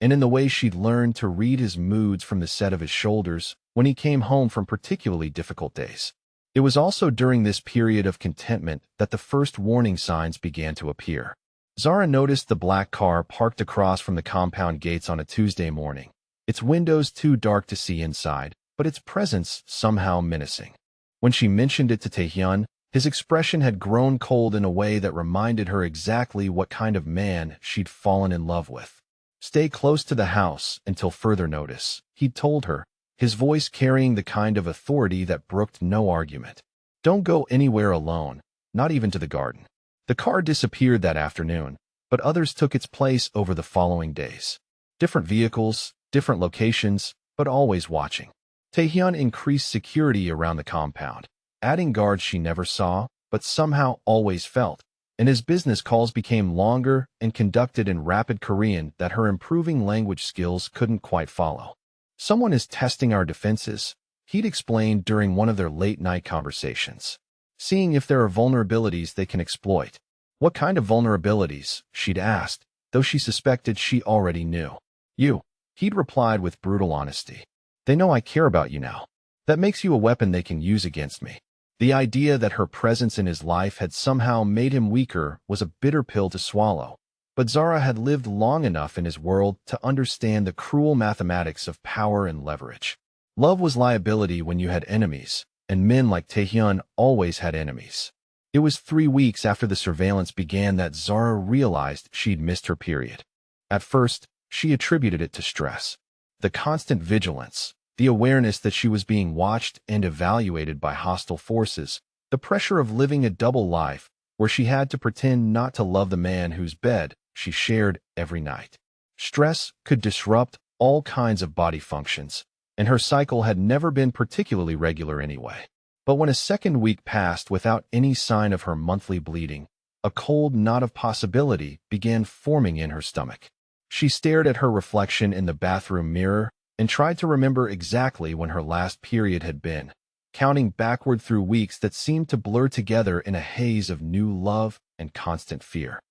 and in the way she'd learned to read his moods from the set of his shoulders when he came home from particularly difficult days. It was also during this period of contentment that the first warning signs began to appear. Zara noticed the black car parked across from the compound gates on a Tuesday morning, its windows too dark to see inside, but its presence somehow menacing. When she mentioned it to Taehyun, his expression had grown cold in a way that reminded her exactly what kind of man she'd fallen in love with. Stay close to the house until further notice, he'd told her, his voice carrying the kind of authority that brooked no argument. Don't go anywhere alone, not even to the garden. The car disappeared that afternoon, but others took its place over the following days. Different vehicles, different locations, but always watching. Taehyun increased security around the compound, adding guards she never saw, but somehow always felt, and his business calls became longer and conducted in rapid Korean that her improving language skills couldn't quite follow. Someone is testing our defenses, he'd explained during one of their late-night conversations, seeing if there are vulnerabilities they can exploit. What kind of vulnerabilities, she'd asked, though she suspected she already knew. You, he'd replied with brutal honesty. They know I care about you now. That makes you a weapon they can use against me. The idea that her presence in his life had somehow made him weaker was a bitter pill to swallow. But Zara had lived long enough in his world to understand the cruel mathematics of power and leverage. Love was liability when you had enemies, and men like Taehyun always had enemies. It was 3 weeks after the surveillance began that Zara realized she'd missed her period. At first, she attributed it to stress. The constant vigilance, the awareness that she was being watched and evaluated by hostile forces, the pressure of living a double life where she had to pretend not to love the man whose bed she shared every night. Stress could disrupt all kinds of body functions, and her cycle had never been particularly regular anyway. But when a second week passed without any sign of her monthly bleeding, a cold knot of possibility began forming in her stomach. She stared at her reflection in the bathroom mirror and tried to remember exactly when her last period had been, counting backward through weeks that seemed to blur together in a haze of new love and constant fear.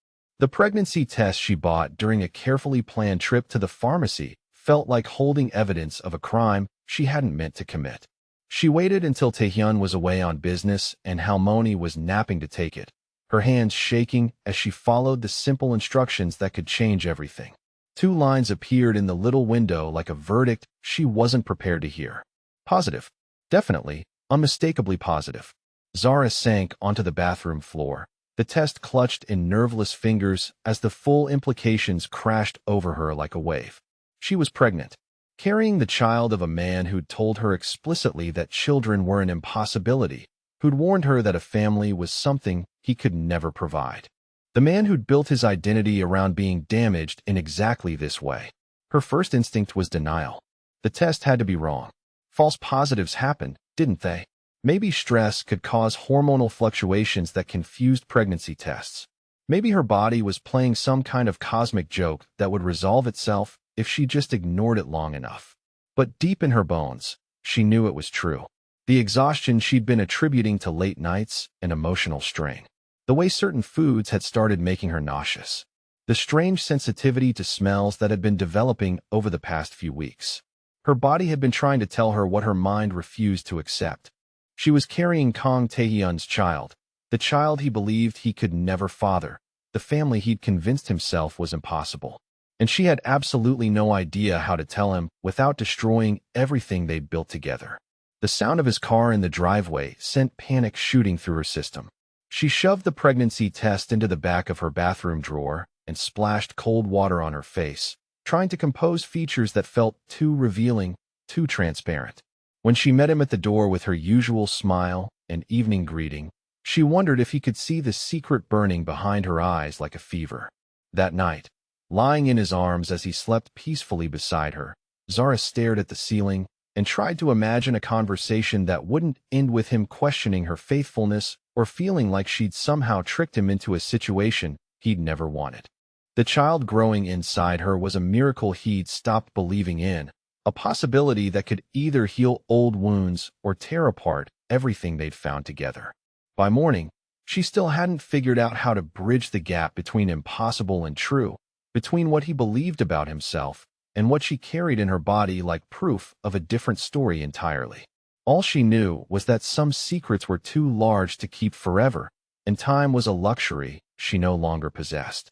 The pregnancy test she bought during a carefully planned trip to the pharmacy felt like holding evidence of a crime she hadn't meant to commit. She waited until Taehyun was away on business and Halmoni was napping to take it, her hands shaking as she followed the simple instructions that could change everything. 2 lines appeared in the little window like a verdict she wasn't prepared to hear. Positive. Definitely, unmistakably positive. Zara sank onto the bathroom floor, the test clutched in nerveless fingers as the full implications crashed over her like a wave. She was pregnant, carrying the child of a man who'd told her explicitly that children were an impossibility, who'd warned her that a family was something he could never provide. The man who'd built his identity around being damaged in exactly this way. Her first instinct was denial. The test had to be wrong. False positives happened, didn't they? Maybe stress could cause hormonal fluctuations that confused pregnancy tests. Maybe her body was playing some kind of cosmic joke that would resolve itself if she just ignored it long enough. But deep in her bones, she knew it was true. The exhaustion she'd been attributing to late nights and emotional strain. The way certain foods had started making her nauseous. The strange sensitivity to smells that had been developing over the past few weeks. Her body had been trying to tell her what her mind refused to accept. She was carrying Kang Taehyun's child, the child he believed he could never father, the family he'd convinced himself was impossible. And she had absolutely no idea how to tell him without destroying everything they'd built together. The sound of his car in the driveway sent panic shooting through her system. She shoved the pregnancy test into the back of her bathroom drawer and splashed cold water on her face, trying to compose features that felt too revealing, too transparent. When she met him at the door with her usual smile and evening greeting, she wondered if he could see the secret burning behind her eyes like a fever. That night, lying in his arms as he slept peacefully beside her, Zara stared at the ceiling and tried to imagine a conversation that wouldn't end with him questioning her faithfulness or feeling like she'd somehow tricked him into a situation he'd never wanted. The child growing inside her was a miracle he'd stopped believing in, a possibility that could either heal old wounds or tear apart everything they'd found together. By morning, she still hadn't figured out how to bridge the gap between impossible and true, between what he believed about himself and what she carried in her body like proof of a different story entirely. All she knew was that some secrets were too large to keep forever, and time was a luxury she no longer possessed.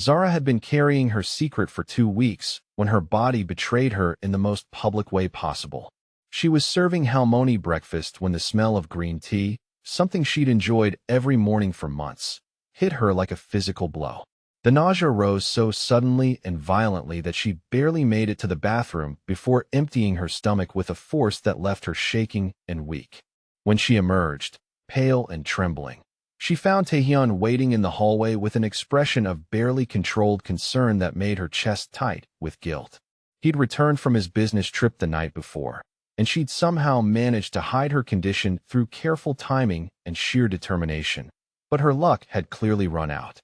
Zara had been carrying her secret for 2 weeks when her body betrayed her in the most public way possible. She was serving Halmoni breakfast when the smell of green tea, something she'd enjoyed every morning for months, hit her like a physical blow. The nausea rose so suddenly and violently that she barely made it to the bathroom before emptying her stomach with a force that left her shaking and weak. When she emerged, pale and trembling, she found Taehyun waiting in the hallway with an expression of barely controlled concern that made her chest tight with guilt. He'd returned from his business trip the night before, and she'd somehow managed to hide her condition through careful timing and sheer determination. But her luck had clearly run out.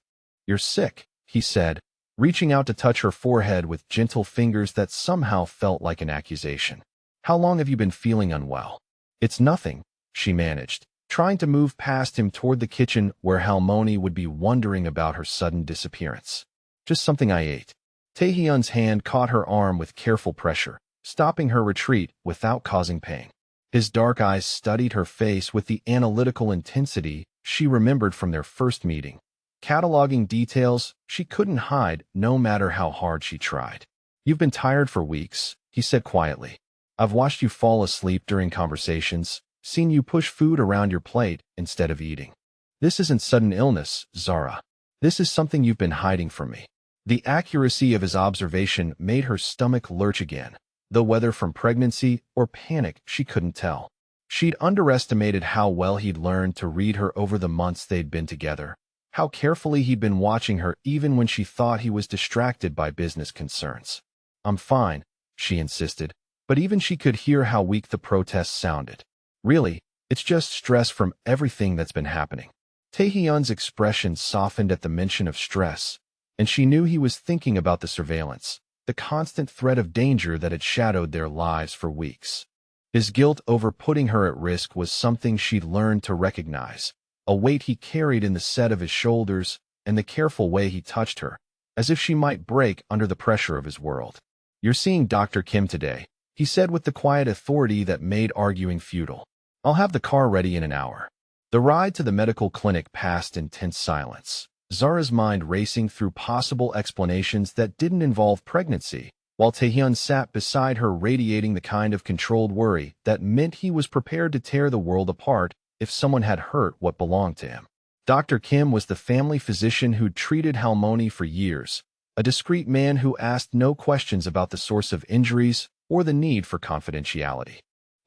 "You're sick," he said, reaching out to touch her forehead with gentle fingers that somehow felt like an accusation. "How long have you been feeling unwell?" "It's nothing," she managed, trying to move past him toward the kitchen where Halmoni would be wondering about her sudden disappearance. "Just something I ate." Taehyun's hand caught her arm with careful pressure, stopping her retreat without causing pain. His dark eyes studied her face with the analytical intensity she remembered from their first meeting, cataloging details she couldn't hide no matter how hard she tried. "You've been tired for weeks," he said quietly. "I've watched you fall asleep during conversations, seen you push food around your plate instead of eating. This isn't sudden illness, Zara. This is something you've been hiding from me." The accuracy of his observation made her stomach lurch again, though whether from pregnancy or panic she couldn't tell. She'd underestimated how well he'd learned to read her over the months they'd been together, how carefully he'd been watching her even when she thought he was distracted by business concerns. "I'm fine," she insisted, but even she could hear how weak the protest sounded. "Really, it's just stress from everything that's been happening." Taehyun's expression softened at the mention of stress, and she knew he was thinking about the surveillance, the constant threat of danger that had shadowed their lives for weeks. His guilt over putting her at risk was something she'd learned to recognize, a weight he carried in the set of his shoulders and the careful way he touched her, as if she might break under the pressure of his world. "You're seeing Dr. Kim today," he said with the quiet authority that made arguing futile. "I'll have the car ready in an hour." The ride to the medical clinic passed in tense silence, Zara's mind racing through possible explanations that didn't involve pregnancy, while Taehyun sat beside her radiating the kind of controlled worry that meant he was prepared to tear the world apart if someone had hurt what belonged to him. Dr. Kim was the family physician who'd treated Halmoni for years, a discreet man who asked no questions about the source of injuries or the need for confidentiality.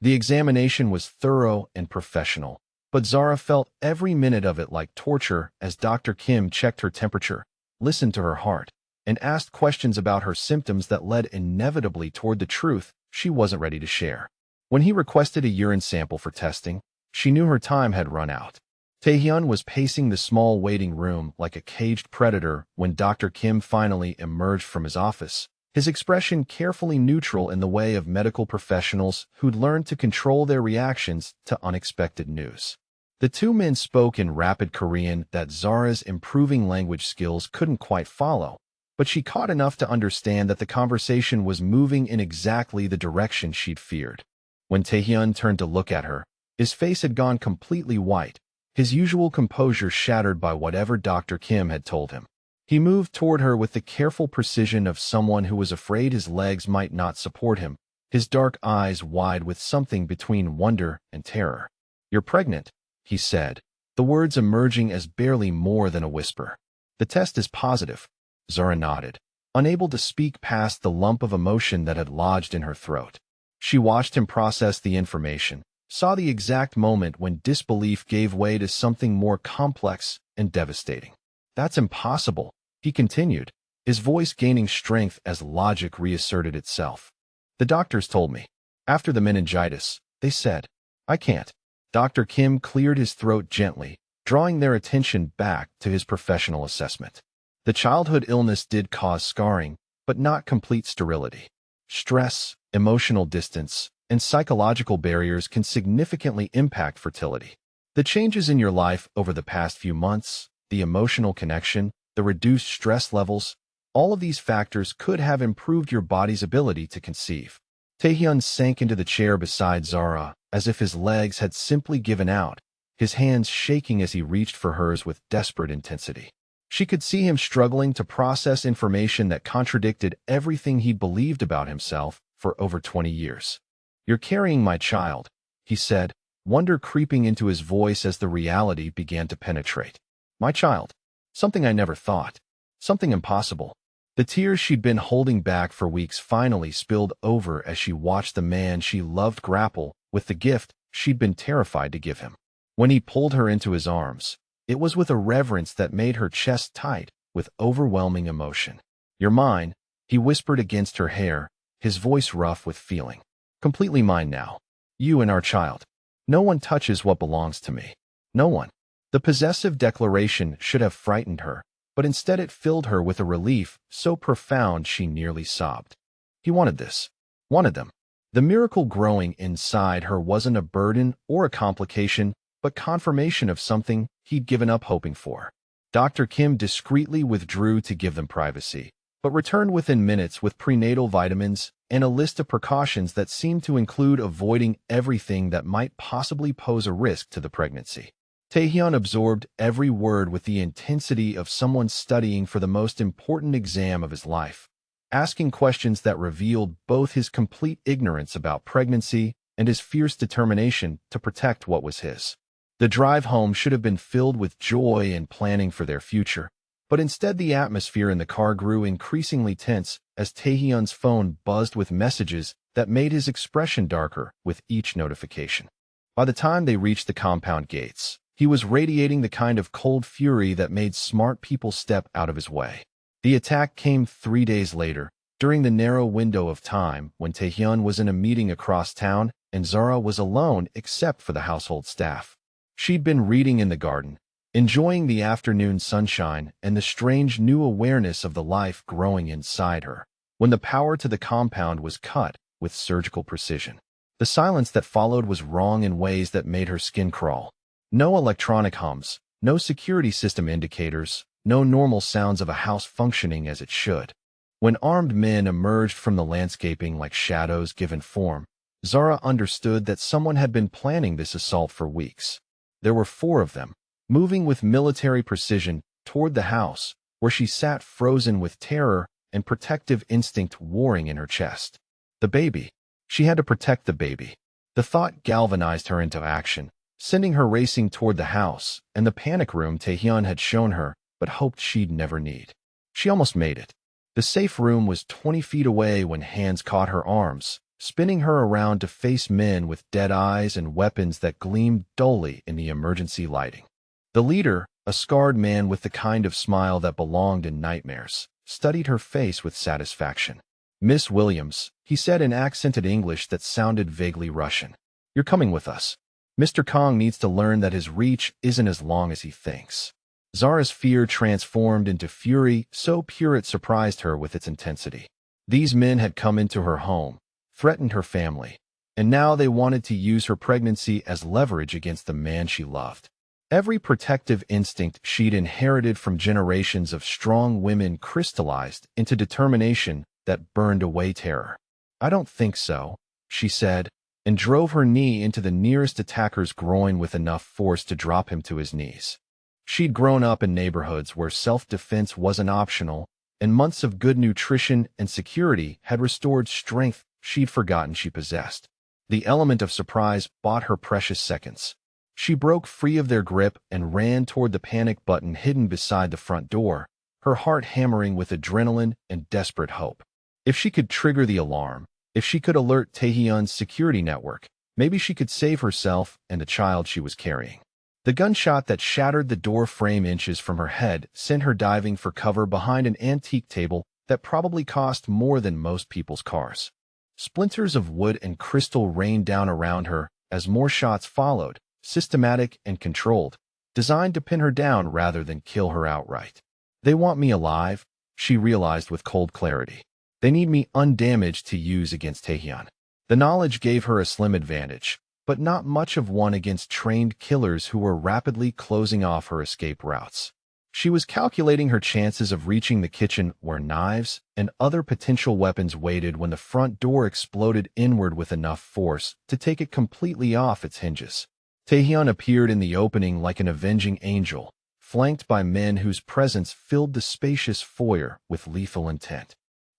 The examination was thorough and professional, but Zara felt every minute of it like torture as Dr. Kim checked her temperature, listened to her heart, and asked questions about her symptoms that led inevitably toward the truth she wasn't ready to share. When he requested a urine sample for testing, she knew her time had run out. Taehyun was pacing the small waiting room like a caged predator when Dr. Kim finally emerged from his office, his expression carefully neutral in the way of medical professionals who'd learned to control their reactions to unexpected news. The two men spoke in rapid Korean that Zara's improving language skills couldn't quite follow, but she caught enough to understand that the conversation was moving in exactly the direction she'd feared. When Taehyun turned to look at her, his face had gone completely white, his usual composure shattered by whatever Dr. Kim had told him. He moved toward her with the careful precision of someone who was afraid his legs might not support him, his dark eyes wide with something between wonder and terror. "You're pregnant," he said, the words emerging as barely more than a whisper. "The test is positive." Zara nodded, unable to speak past the lump of emotion that had lodged in her throat. She watched him process the information, saw the exact moment when disbelief gave way to something more complex and devastating. "That's impossible," he continued, his voice gaining strength as logic reasserted itself. "The doctors told me. After the meningitis, they said, I can't." Dr. Kim cleared his throat gently, drawing their attention back to his professional assessment. The childhood illness did cause scarring, but not complete sterility. Stress, emotional distance, and psychological barriers can significantly impact fertility. The changes in your life over the past few months, the emotional connection, the reduced stress levels, All of these factors could have improved your body's ability to conceive. Taehyun sank into the chair beside Zara, as if his legs had simply given out, his hands shaking as he reached for hers with desperate intensity. She could see him struggling to process information that contradicted everything he'd believed about himself for over 20 years. "You're carrying my child," he said, wonder creeping into his voice as the reality began to penetrate. "My child. Something I never thought. Something impossible." The tears she'd been holding back for weeks finally spilled over as she watched the man she loved grapple with the gift she'd been terrified to give him. When he pulled her into his arms, it was with a reverence that made her chest tight with overwhelming emotion. "You're mine," he whispered against her hair, his voice rough with feeling. "Completely mine now. You and our child. No one touches what belongs to me. No one." The possessive declaration should have frightened her, but instead it filled her with a relief so profound she nearly sobbed. He wanted this. Wanted them. The miracle growing inside her wasn't a burden or a complication, but confirmation of something he'd given up hoping for. Dr. Kim discreetly withdrew to give them privacy, but returned within minutes with prenatal vitamins and a list of precautions that seemed to include avoiding everything that might possibly pose a risk to the pregnancy. Taehyun absorbed every word with the intensity of someone studying for the most important exam of his life, asking questions that revealed both his complete ignorance about pregnancy and his fierce determination to protect what was his. The drive home should have been filled with joy and planning for their future, but instead the atmosphere in the car grew increasingly tense as Taehyun's phone buzzed with messages that made his expression darker with each notification. By the time they reached the compound gates, he was radiating the kind of cold fury that made smart people step out of his way. The attack came 3 days later, during the narrow window of time when Taehyun was in a meeting across town and Zara was alone except for the household staff. She'd been reading in the garden, enjoying the afternoon sunshine and the strange new awareness of the life growing inside her, when the power to the compound was cut with surgical precision. The silence that followed was wrong in ways that made her skin crawl. No electronic hums, no security system indicators, no normal sounds of a house functioning as it should. When armed men emerged from the landscaping like shadows given form, Zara understood that someone had been planning this assault for weeks. There were 4 of them, moving with military precision toward the house, where she sat frozen with terror and protective instinct warring in her chest. The baby. She had to protect the baby. The thought galvanized her into action, sending her racing toward the house and the panic room Taehyun had shown her but hoped she'd never need. She almost made it. The safe room was 20 feet away when hands caught her arms, spinning her around to face men with dead eyes and weapons that gleamed dully in the emergency lighting. The leader, a scarred man with the kind of smile that belonged in nightmares, studied her face with satisfaction. "Miss Williams," he said in accented English that sounded vaguely Russian. "You're coming with us. Mr. Kong needs to learn that his reach isn't as long as he thinks." Zara's fear transformed into fury, so pure it surprised her with its intensity. These men had come into her home, threatened her family, and now they wanted to use her pregnancy as leverage against the man she loved. Every protective instinct she'd inherited from generations of strong women crystallized into determination that burned away terror. "I don't think so," she said, and drove her knee into the nearest attacker's groin with enough force to drop him to his knees. She'd grown up in neighborhoods where self-defense wasn't optional, and months of good nutrition and security had restored strength she'd forgotten she possessed. The element of surprise bought her precious seconds. She broke free of their grip and ran toward the panic button hidden beside the front door, her heart hammering with adrenaline and desperate hope. If she could trigger the alarm, if she could alert Taehyun's security network, maybe she could save herself and the child she was carrying. The gunshot that shattered the door frame inches from her head sent her diving for cover behind an antique table that probably cost more than most people's cars. Splinters of wood and crystal rained down around her as more shots followed, systematic and controlled, designed to pin her down rather than kill her outright. "They want me alive," she realized with cold clarity. "They need me undamaged to use against Taehyun." The knowledge gave her a slim advantage, but not much of one against trained killers who were rapidly closing off her escape routes. She was calculating her chances of reaching the kitchen where knives and other potential weapons waited when the front door exploded inward with enough force to take it completely off its hinges. Taehyun appeared in the opening like an avenging angel, flanked by men whose presence filled the spacious foyer with lethal intent.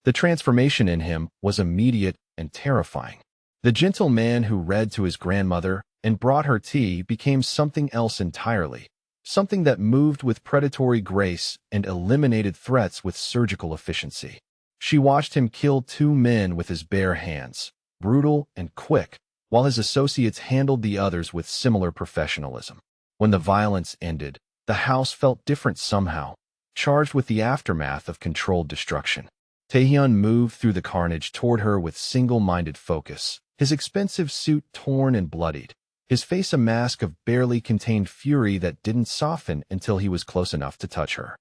The transformation in him was immediate and terrifying. The gentle man who read to his grandmother and brought her tea became something else entirely, something that moved with predatory grace and eliminated threats with surgical efficiency. She watched him kill 2 men with his bare hands, brutal and quick, while his associates handled the others with similar professionalism. When the violence ended, the house felt different somehow, charged with the aftermath of controlled destruction. Taehyun moved through the carnage toward her with single-minded focus, his expensive suit torn and bloodied, his face a mask of barely contained fury that didn't soften until he was close enough to touch her.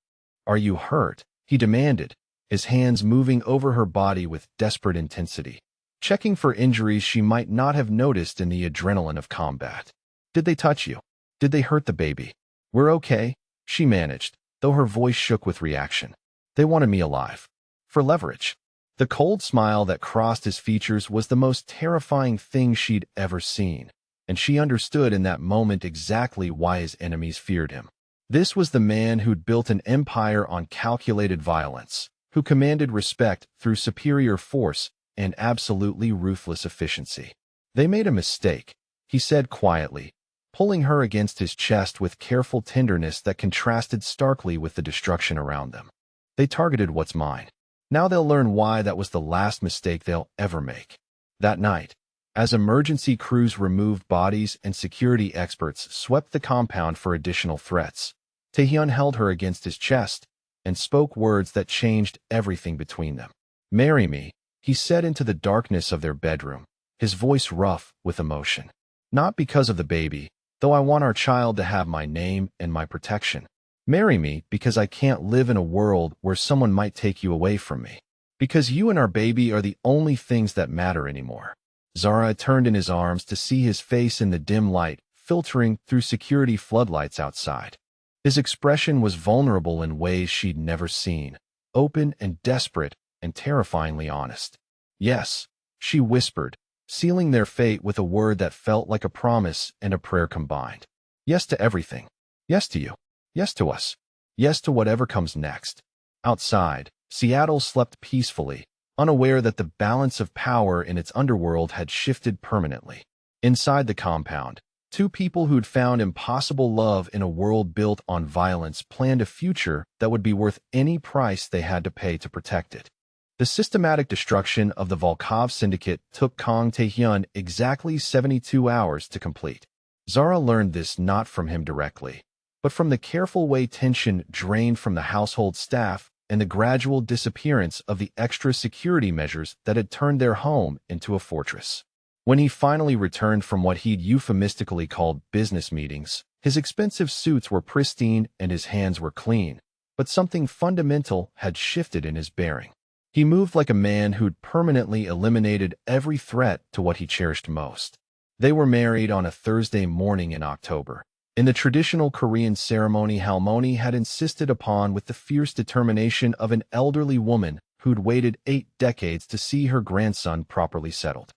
"Are you hurt?" he demanded, his hands moving over her body with desperate intensity, checking for injuries she might not have noticed in the adrenaline of combat. "Did they touch you? Did they hurt the baby?" "We're okay," she managed, though her voice shook with reaction. "They wanted me alive. For leverage." The cold smile that crossed his features was the most terrifying thing she'd ever seen, and she understood in that moment exactly why his enemies feared him. This was the man who'd built an empire on calculated violence, who commanded respect through superior force and absolutely ruthless efficiency. "They made a mistake," he said quietly, pulling her against his chest with careful tenderness that contrasted starkly with the destruction around them. "They targeted what's mine. Now they'll learn why that was the last mistake they'll ever make." That night, as emergency crews removed bodies and security experts swept the compound for additional threats, Taehyun held her against his chest and spoke words that changed everything between them. "Marry me," he said into the darkness of their bedroom, his voice rough with emotion. "Not because of the baby, though I want our child to have my name and my protection. Marry me because I can't live in a world where someone might take you away from me. Because you and our baby are the only things that matter anymore." Zara turned in his arms to see his face in the dim light filtering through security floodlights outside. His expression was vulnerable in ways she'd never seen, open and desperate and terrifyingly honest. "Yes," she whispered, sealing their fate with a word that felt like a promise and a prayer combined. "Yes to everything. Yes to you. Yes to us. Yes to whatever comes next." Outside, Seattle slept peacefully, unaware that the balance of power in its underworld had shifted permanently. Inside the compound, 2 people who'd found impossible love in a world built on violence planned a future that would be worth any price they had to pay to protect it. The systematic destruction of the Volkov Syndicate took Kang Taehyun exactly 72 hours to complete. Zara learned this not from him directly, but from the careful way tension drained from the household staff and the gradual disappearance of the extra security measures that had turned their home into a fortress. When he finally returned from what he'd euphemistically called business meetings, his expensive suits were pristine and his hands were clean, but something fundamental had shifted in his bearing. He moved like a man who'd permanently eliminated every threat to what he cherished most. They were married on a Thursday morning in October, in the traditional Korean ceremony Halmoni had insisted upon with the fierce determination of an elderly woman who'd waited 8 decades to see her grandson properly settled.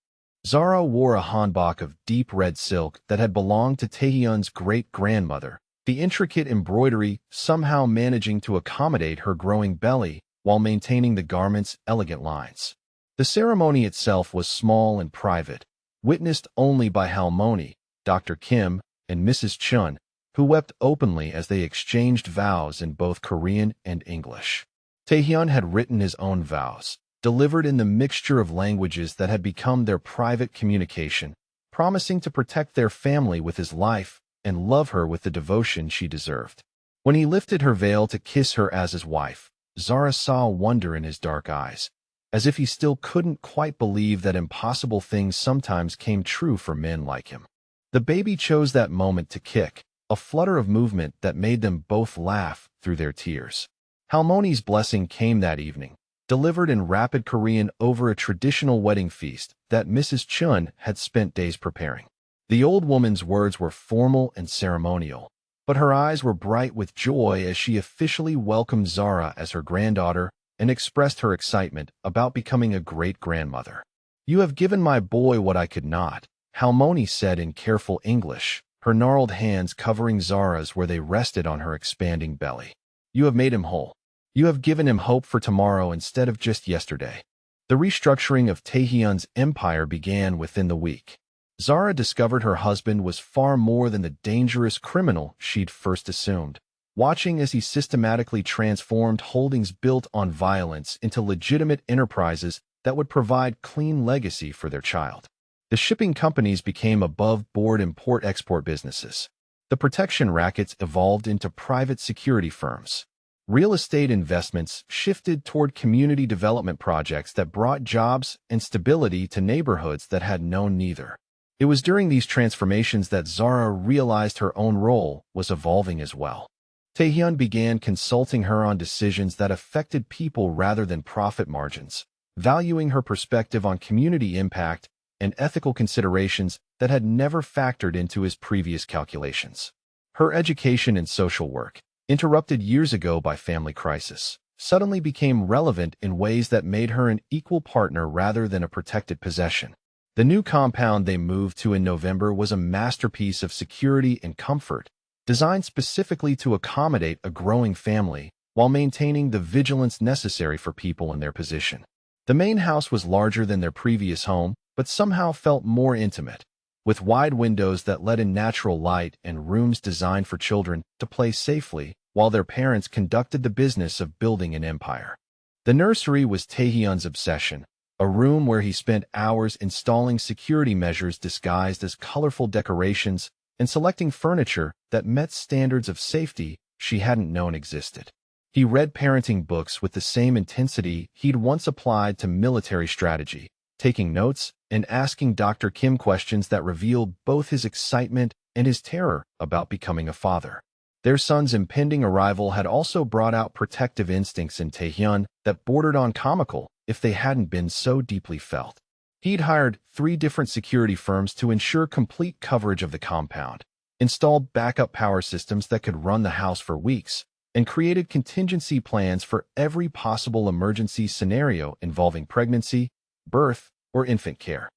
Zara wore a hanbok of deep red silk that had belonged to Taehyun's great-grandmother, the intricate embroidery somehow managing to accommodate her growing belly while maintaining the garment's elegant lines. The ceremony itself was small and private, witnessed only by Halmoni, Dr. Kim, and Mrs. Chun, who wept openly as they exchanged vows in both Korean and English. Taehyun had written his own vows, delivered in the mixture of languages that had become their private communication, promising to protect their family with his life and love her with the devotion she deserved. When he lifted her veil to kiss her as his wife, Zara saw wonder in his dark eyes, as if he still couldn't quite believe that impossible things sometimes came true for men like him. The baby chose that moment to kick, a flutter of movement that made them both laugh through their tears. Halmoni's blessing came that evening, delivered in rapid Korean over a traditional wedding feast that Mrs. Chun had spent days preparing. The old woman's words were formal and ceremonial, but her eyes were bright with joy as she officially welcomed Zara as her granddaughter and expressed her excitement about becoming a great-grandmother. "You have given my boy what I could not," Halmoni said in careful English, her gnarled hands covering Zara's where they rested on her expanding belly. "You have made him whole. You have given him hope for tomorrow instead of just yesterday." The restructuring of Taehyun's empire began within the week. Zara discovered her husband was far more than the dangerous criminal she'd first assumed, watching as he systematically transformed holdings built on violence into legitimate enterprises that would provide clean legacy for their child. The shipping companies became above-board import-export businesses. The protection rackets evolved into private security firms. Real estate investments shifted toward community development projects that brought jobs and stability to neighborhoods that had known neither. It was during these transformations that Zara realized her own role was evolving as well. Taehyun began consulting her on decisions that affected people rather than profit margins, valuing her perspective on community impact and ethical considerations that had never factored into his previous calculations. Her education and social work, interrupted years ago by family crisis, suddenly became relevant in ways that made her an equal partner rather than a protected possession. The new compound they moved to in November was a masterpiece of security and comfort, designed specifically to accommodate a growing family while maintaining the vigilance necessary for people in their position. The main house was larger than their previous home, but somehow felt more intimate, with wide windows that let in natural light and rooms designed for children to play safely while their parents conducted the business of building an empire. The nursery was Taehyun's obsession, a room where he spent hours installing security measures disguised as colorful decorations and selecting furniture that met standards of safety she hadn't known existed. He read parenting books with the same intensity he'd once applied to military strategy, taking notes and asking Dr. Kim questions that revealed both his excitement and his terror about becoming a father. Their son's impending arrival had also brought out protective instincts in Taehyun that bordered on comical if they hadn't been so deeply felt. He'd hired 3 different security firms to ensure complete coverage of the compound, installed backup power systems that could run the house for weeks, and created contingency plans for every possible emergency scenario involving pregnancy, birth, or infant care.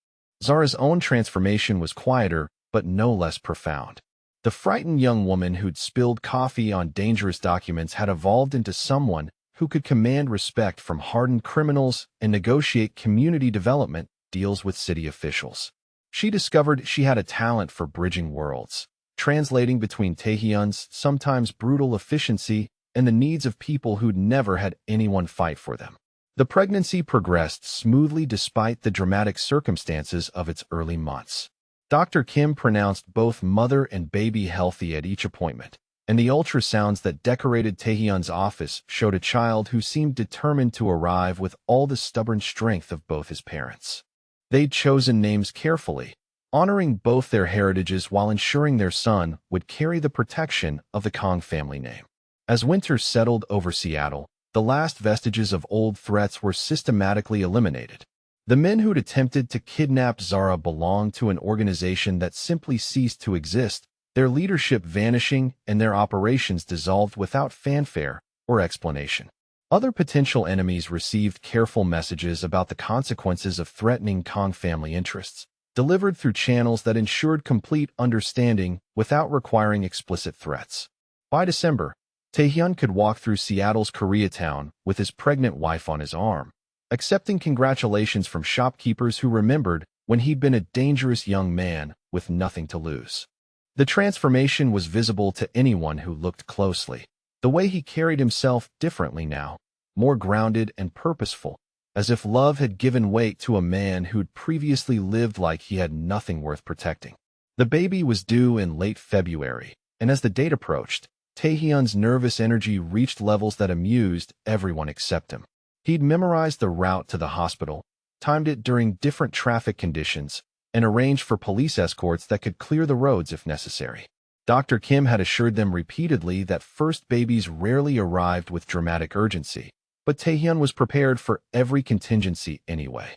Zara's own transformation was quieter, but no less profound. The frightened young woman who'd spilled coffee on dangerous documents had evolved into someone who could command respect from hardened criminals and negotiate community development deals with city officials. She discovered she had a talent for bridging worlds, translating between Taehyun's sometimes brutal efficiency and the needs of people who'd never had anyone fight for them. The pregnancy progressed smoothly despite the dramatic circumstances of its early months. Dr. Kim pronounced both mother and baby healthy at each appointment, and the ultrasounds that decorated Taehyun's office showed a child who seemed determined to arrive with all the stubborn strength of both his parents. They'd chosen names carefully, honoring both their heritages while ensuring their son would carry the protection of the Kong family name. As winter settled over Seattle, the last vestiges of old threats were systematically eliminated. The men who'd attempted to kidnap Zara belonged to an organization that simply ceased to exist, their leadership vanishing and their operations dissolved without fanfare or explanation. Other potential enemies received careful messages about the consequences of threatening Kong family interests, delivered through channels that ensured complete understanding without requiring explicit threats. By December, Taehyun could walk through Seattle's Koreatown with his pregnant wife on his arm, accepting congratulations from shopkeepers who remembered when he'd been a dangerous young man with nothing to lose. The transformation was visible to anyone who looked closely. The way he carried himself differently now, more grounded and purposeful, as if love had given weight to a man who'd previously lived like he had nothing worth protecting. The baby was due in late February, and as the date approached, Taehyun's nervous energy reached levels that amused everyone except him. He'd memorized the route to the hospital, timed it during different traffic conditions, and arranged for police escorts that could clear the roads if necessary. Dr. Kim had assured them repeatedly that first babies rarely arrived with dramatic urgency, but Taehyun was prepared for every contingency anyway.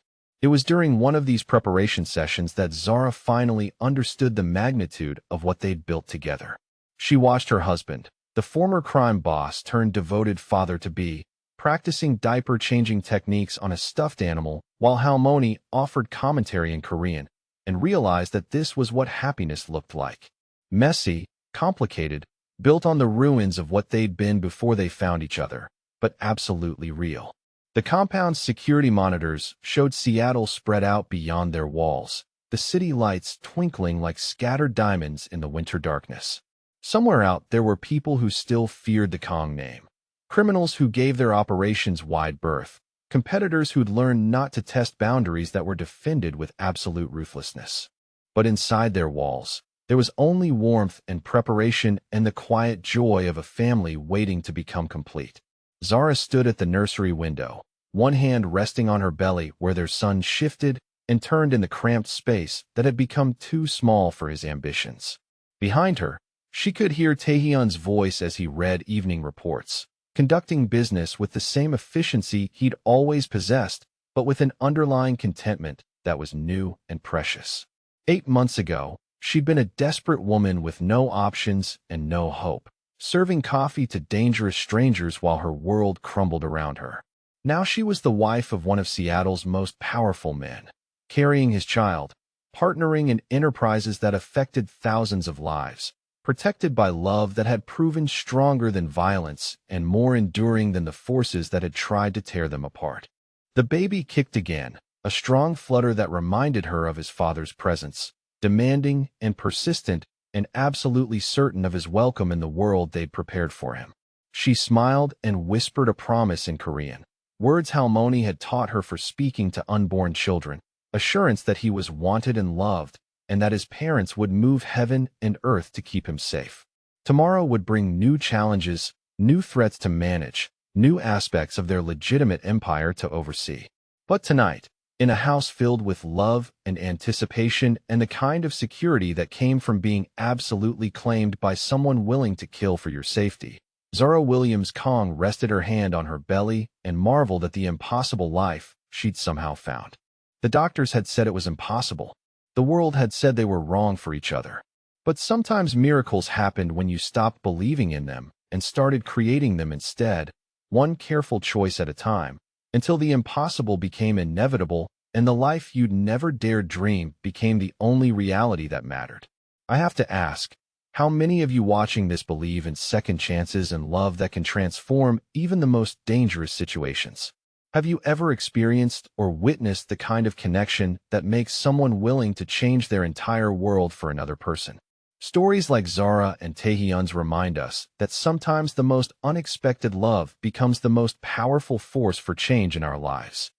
It was during one of these preparation sessions that Zara finally understood the magnitude of what they'd built together. She watched her husband, the former crime boss turned devoted father-to-be, practicing diaper-changing techniques on a stuffed animal while Halmoni offered commentary in Korean, and realized that this was what happiness looked like. Messy, complicated, built on the ruins of what they'd been before they found each other, but absolutely real. The compound's security monitors showed Seattle spread out beyond their walls, the city lights twinkling like scattered diamonds in the winter darkness. Somewhere out there were people who still feared the Kong name. Criminals who gave their operations wide berth. Competitors who'd learned not to test boundaries that were defended with absolute ruthlessness. But inside their walls, there was only warmth and preparation and the quiet joy of a family waiting to become complete. Zara stood at the nursery window, one hand resting on her belly where their son shifted and turned in the cramped space that had become too small for his ambitions. Behind her, she could hear Taehyun's voice as he read evening reports, conducting business with the same efficiency he'd always possessed, but with an underlying contentment that was new and precious. 8 months ago, she'd been a desperate woman with no options and no hope, serving coffee to dangerous strangers while her world crumbled around her. Now she was the wife of one of Seattle's most powerful men, carrying his child, partnering in enterprises that affected thousands of lives, protected by love that had proven stronger than violence and more enduring than the forces that had tried to tear them apart. The baby kicked again, a strong flutter that reminded her of his father's presence, demanding and persistent and absolutely certain of his welcome in the world they'd prepared for him. She smiled and whispered a promise in Korean, words Halmoni had taught her for speaking to unborn children, assurance that he was wanted and loved, and that his parents would move heaven and earth to keep him safe. Tomorrow would bring new challenges, new threats to manage, new aspects of their legitimate empire to oversee. But tonight, in a house filled with love and anticipation and the kind of security that came from being absolutely claimed by someone willing to kill for your safety, Zara Williams Kong rested her hand on her belly and marveled at the impossible life she'd somehow found. The doctors had said it was impossible. The world had said they were wrong for each other. But sometimes miracles happened when you stopped believing in them and started creating them instead, one careful choice at a time, until the impossible became inevitable and the life you'd never dared dream became the only reality that mattered. I have to ask, how many of you watching this believe in second chances and love that can transform even the most dangerous situations? Have you ever experienced or witnessed the kind of connection that makes someone willing to change their entire world for another person? Stories like Zara and Taehyun's remind us that sometimes the most unexpected love becomes the most powerful force for change in our lives.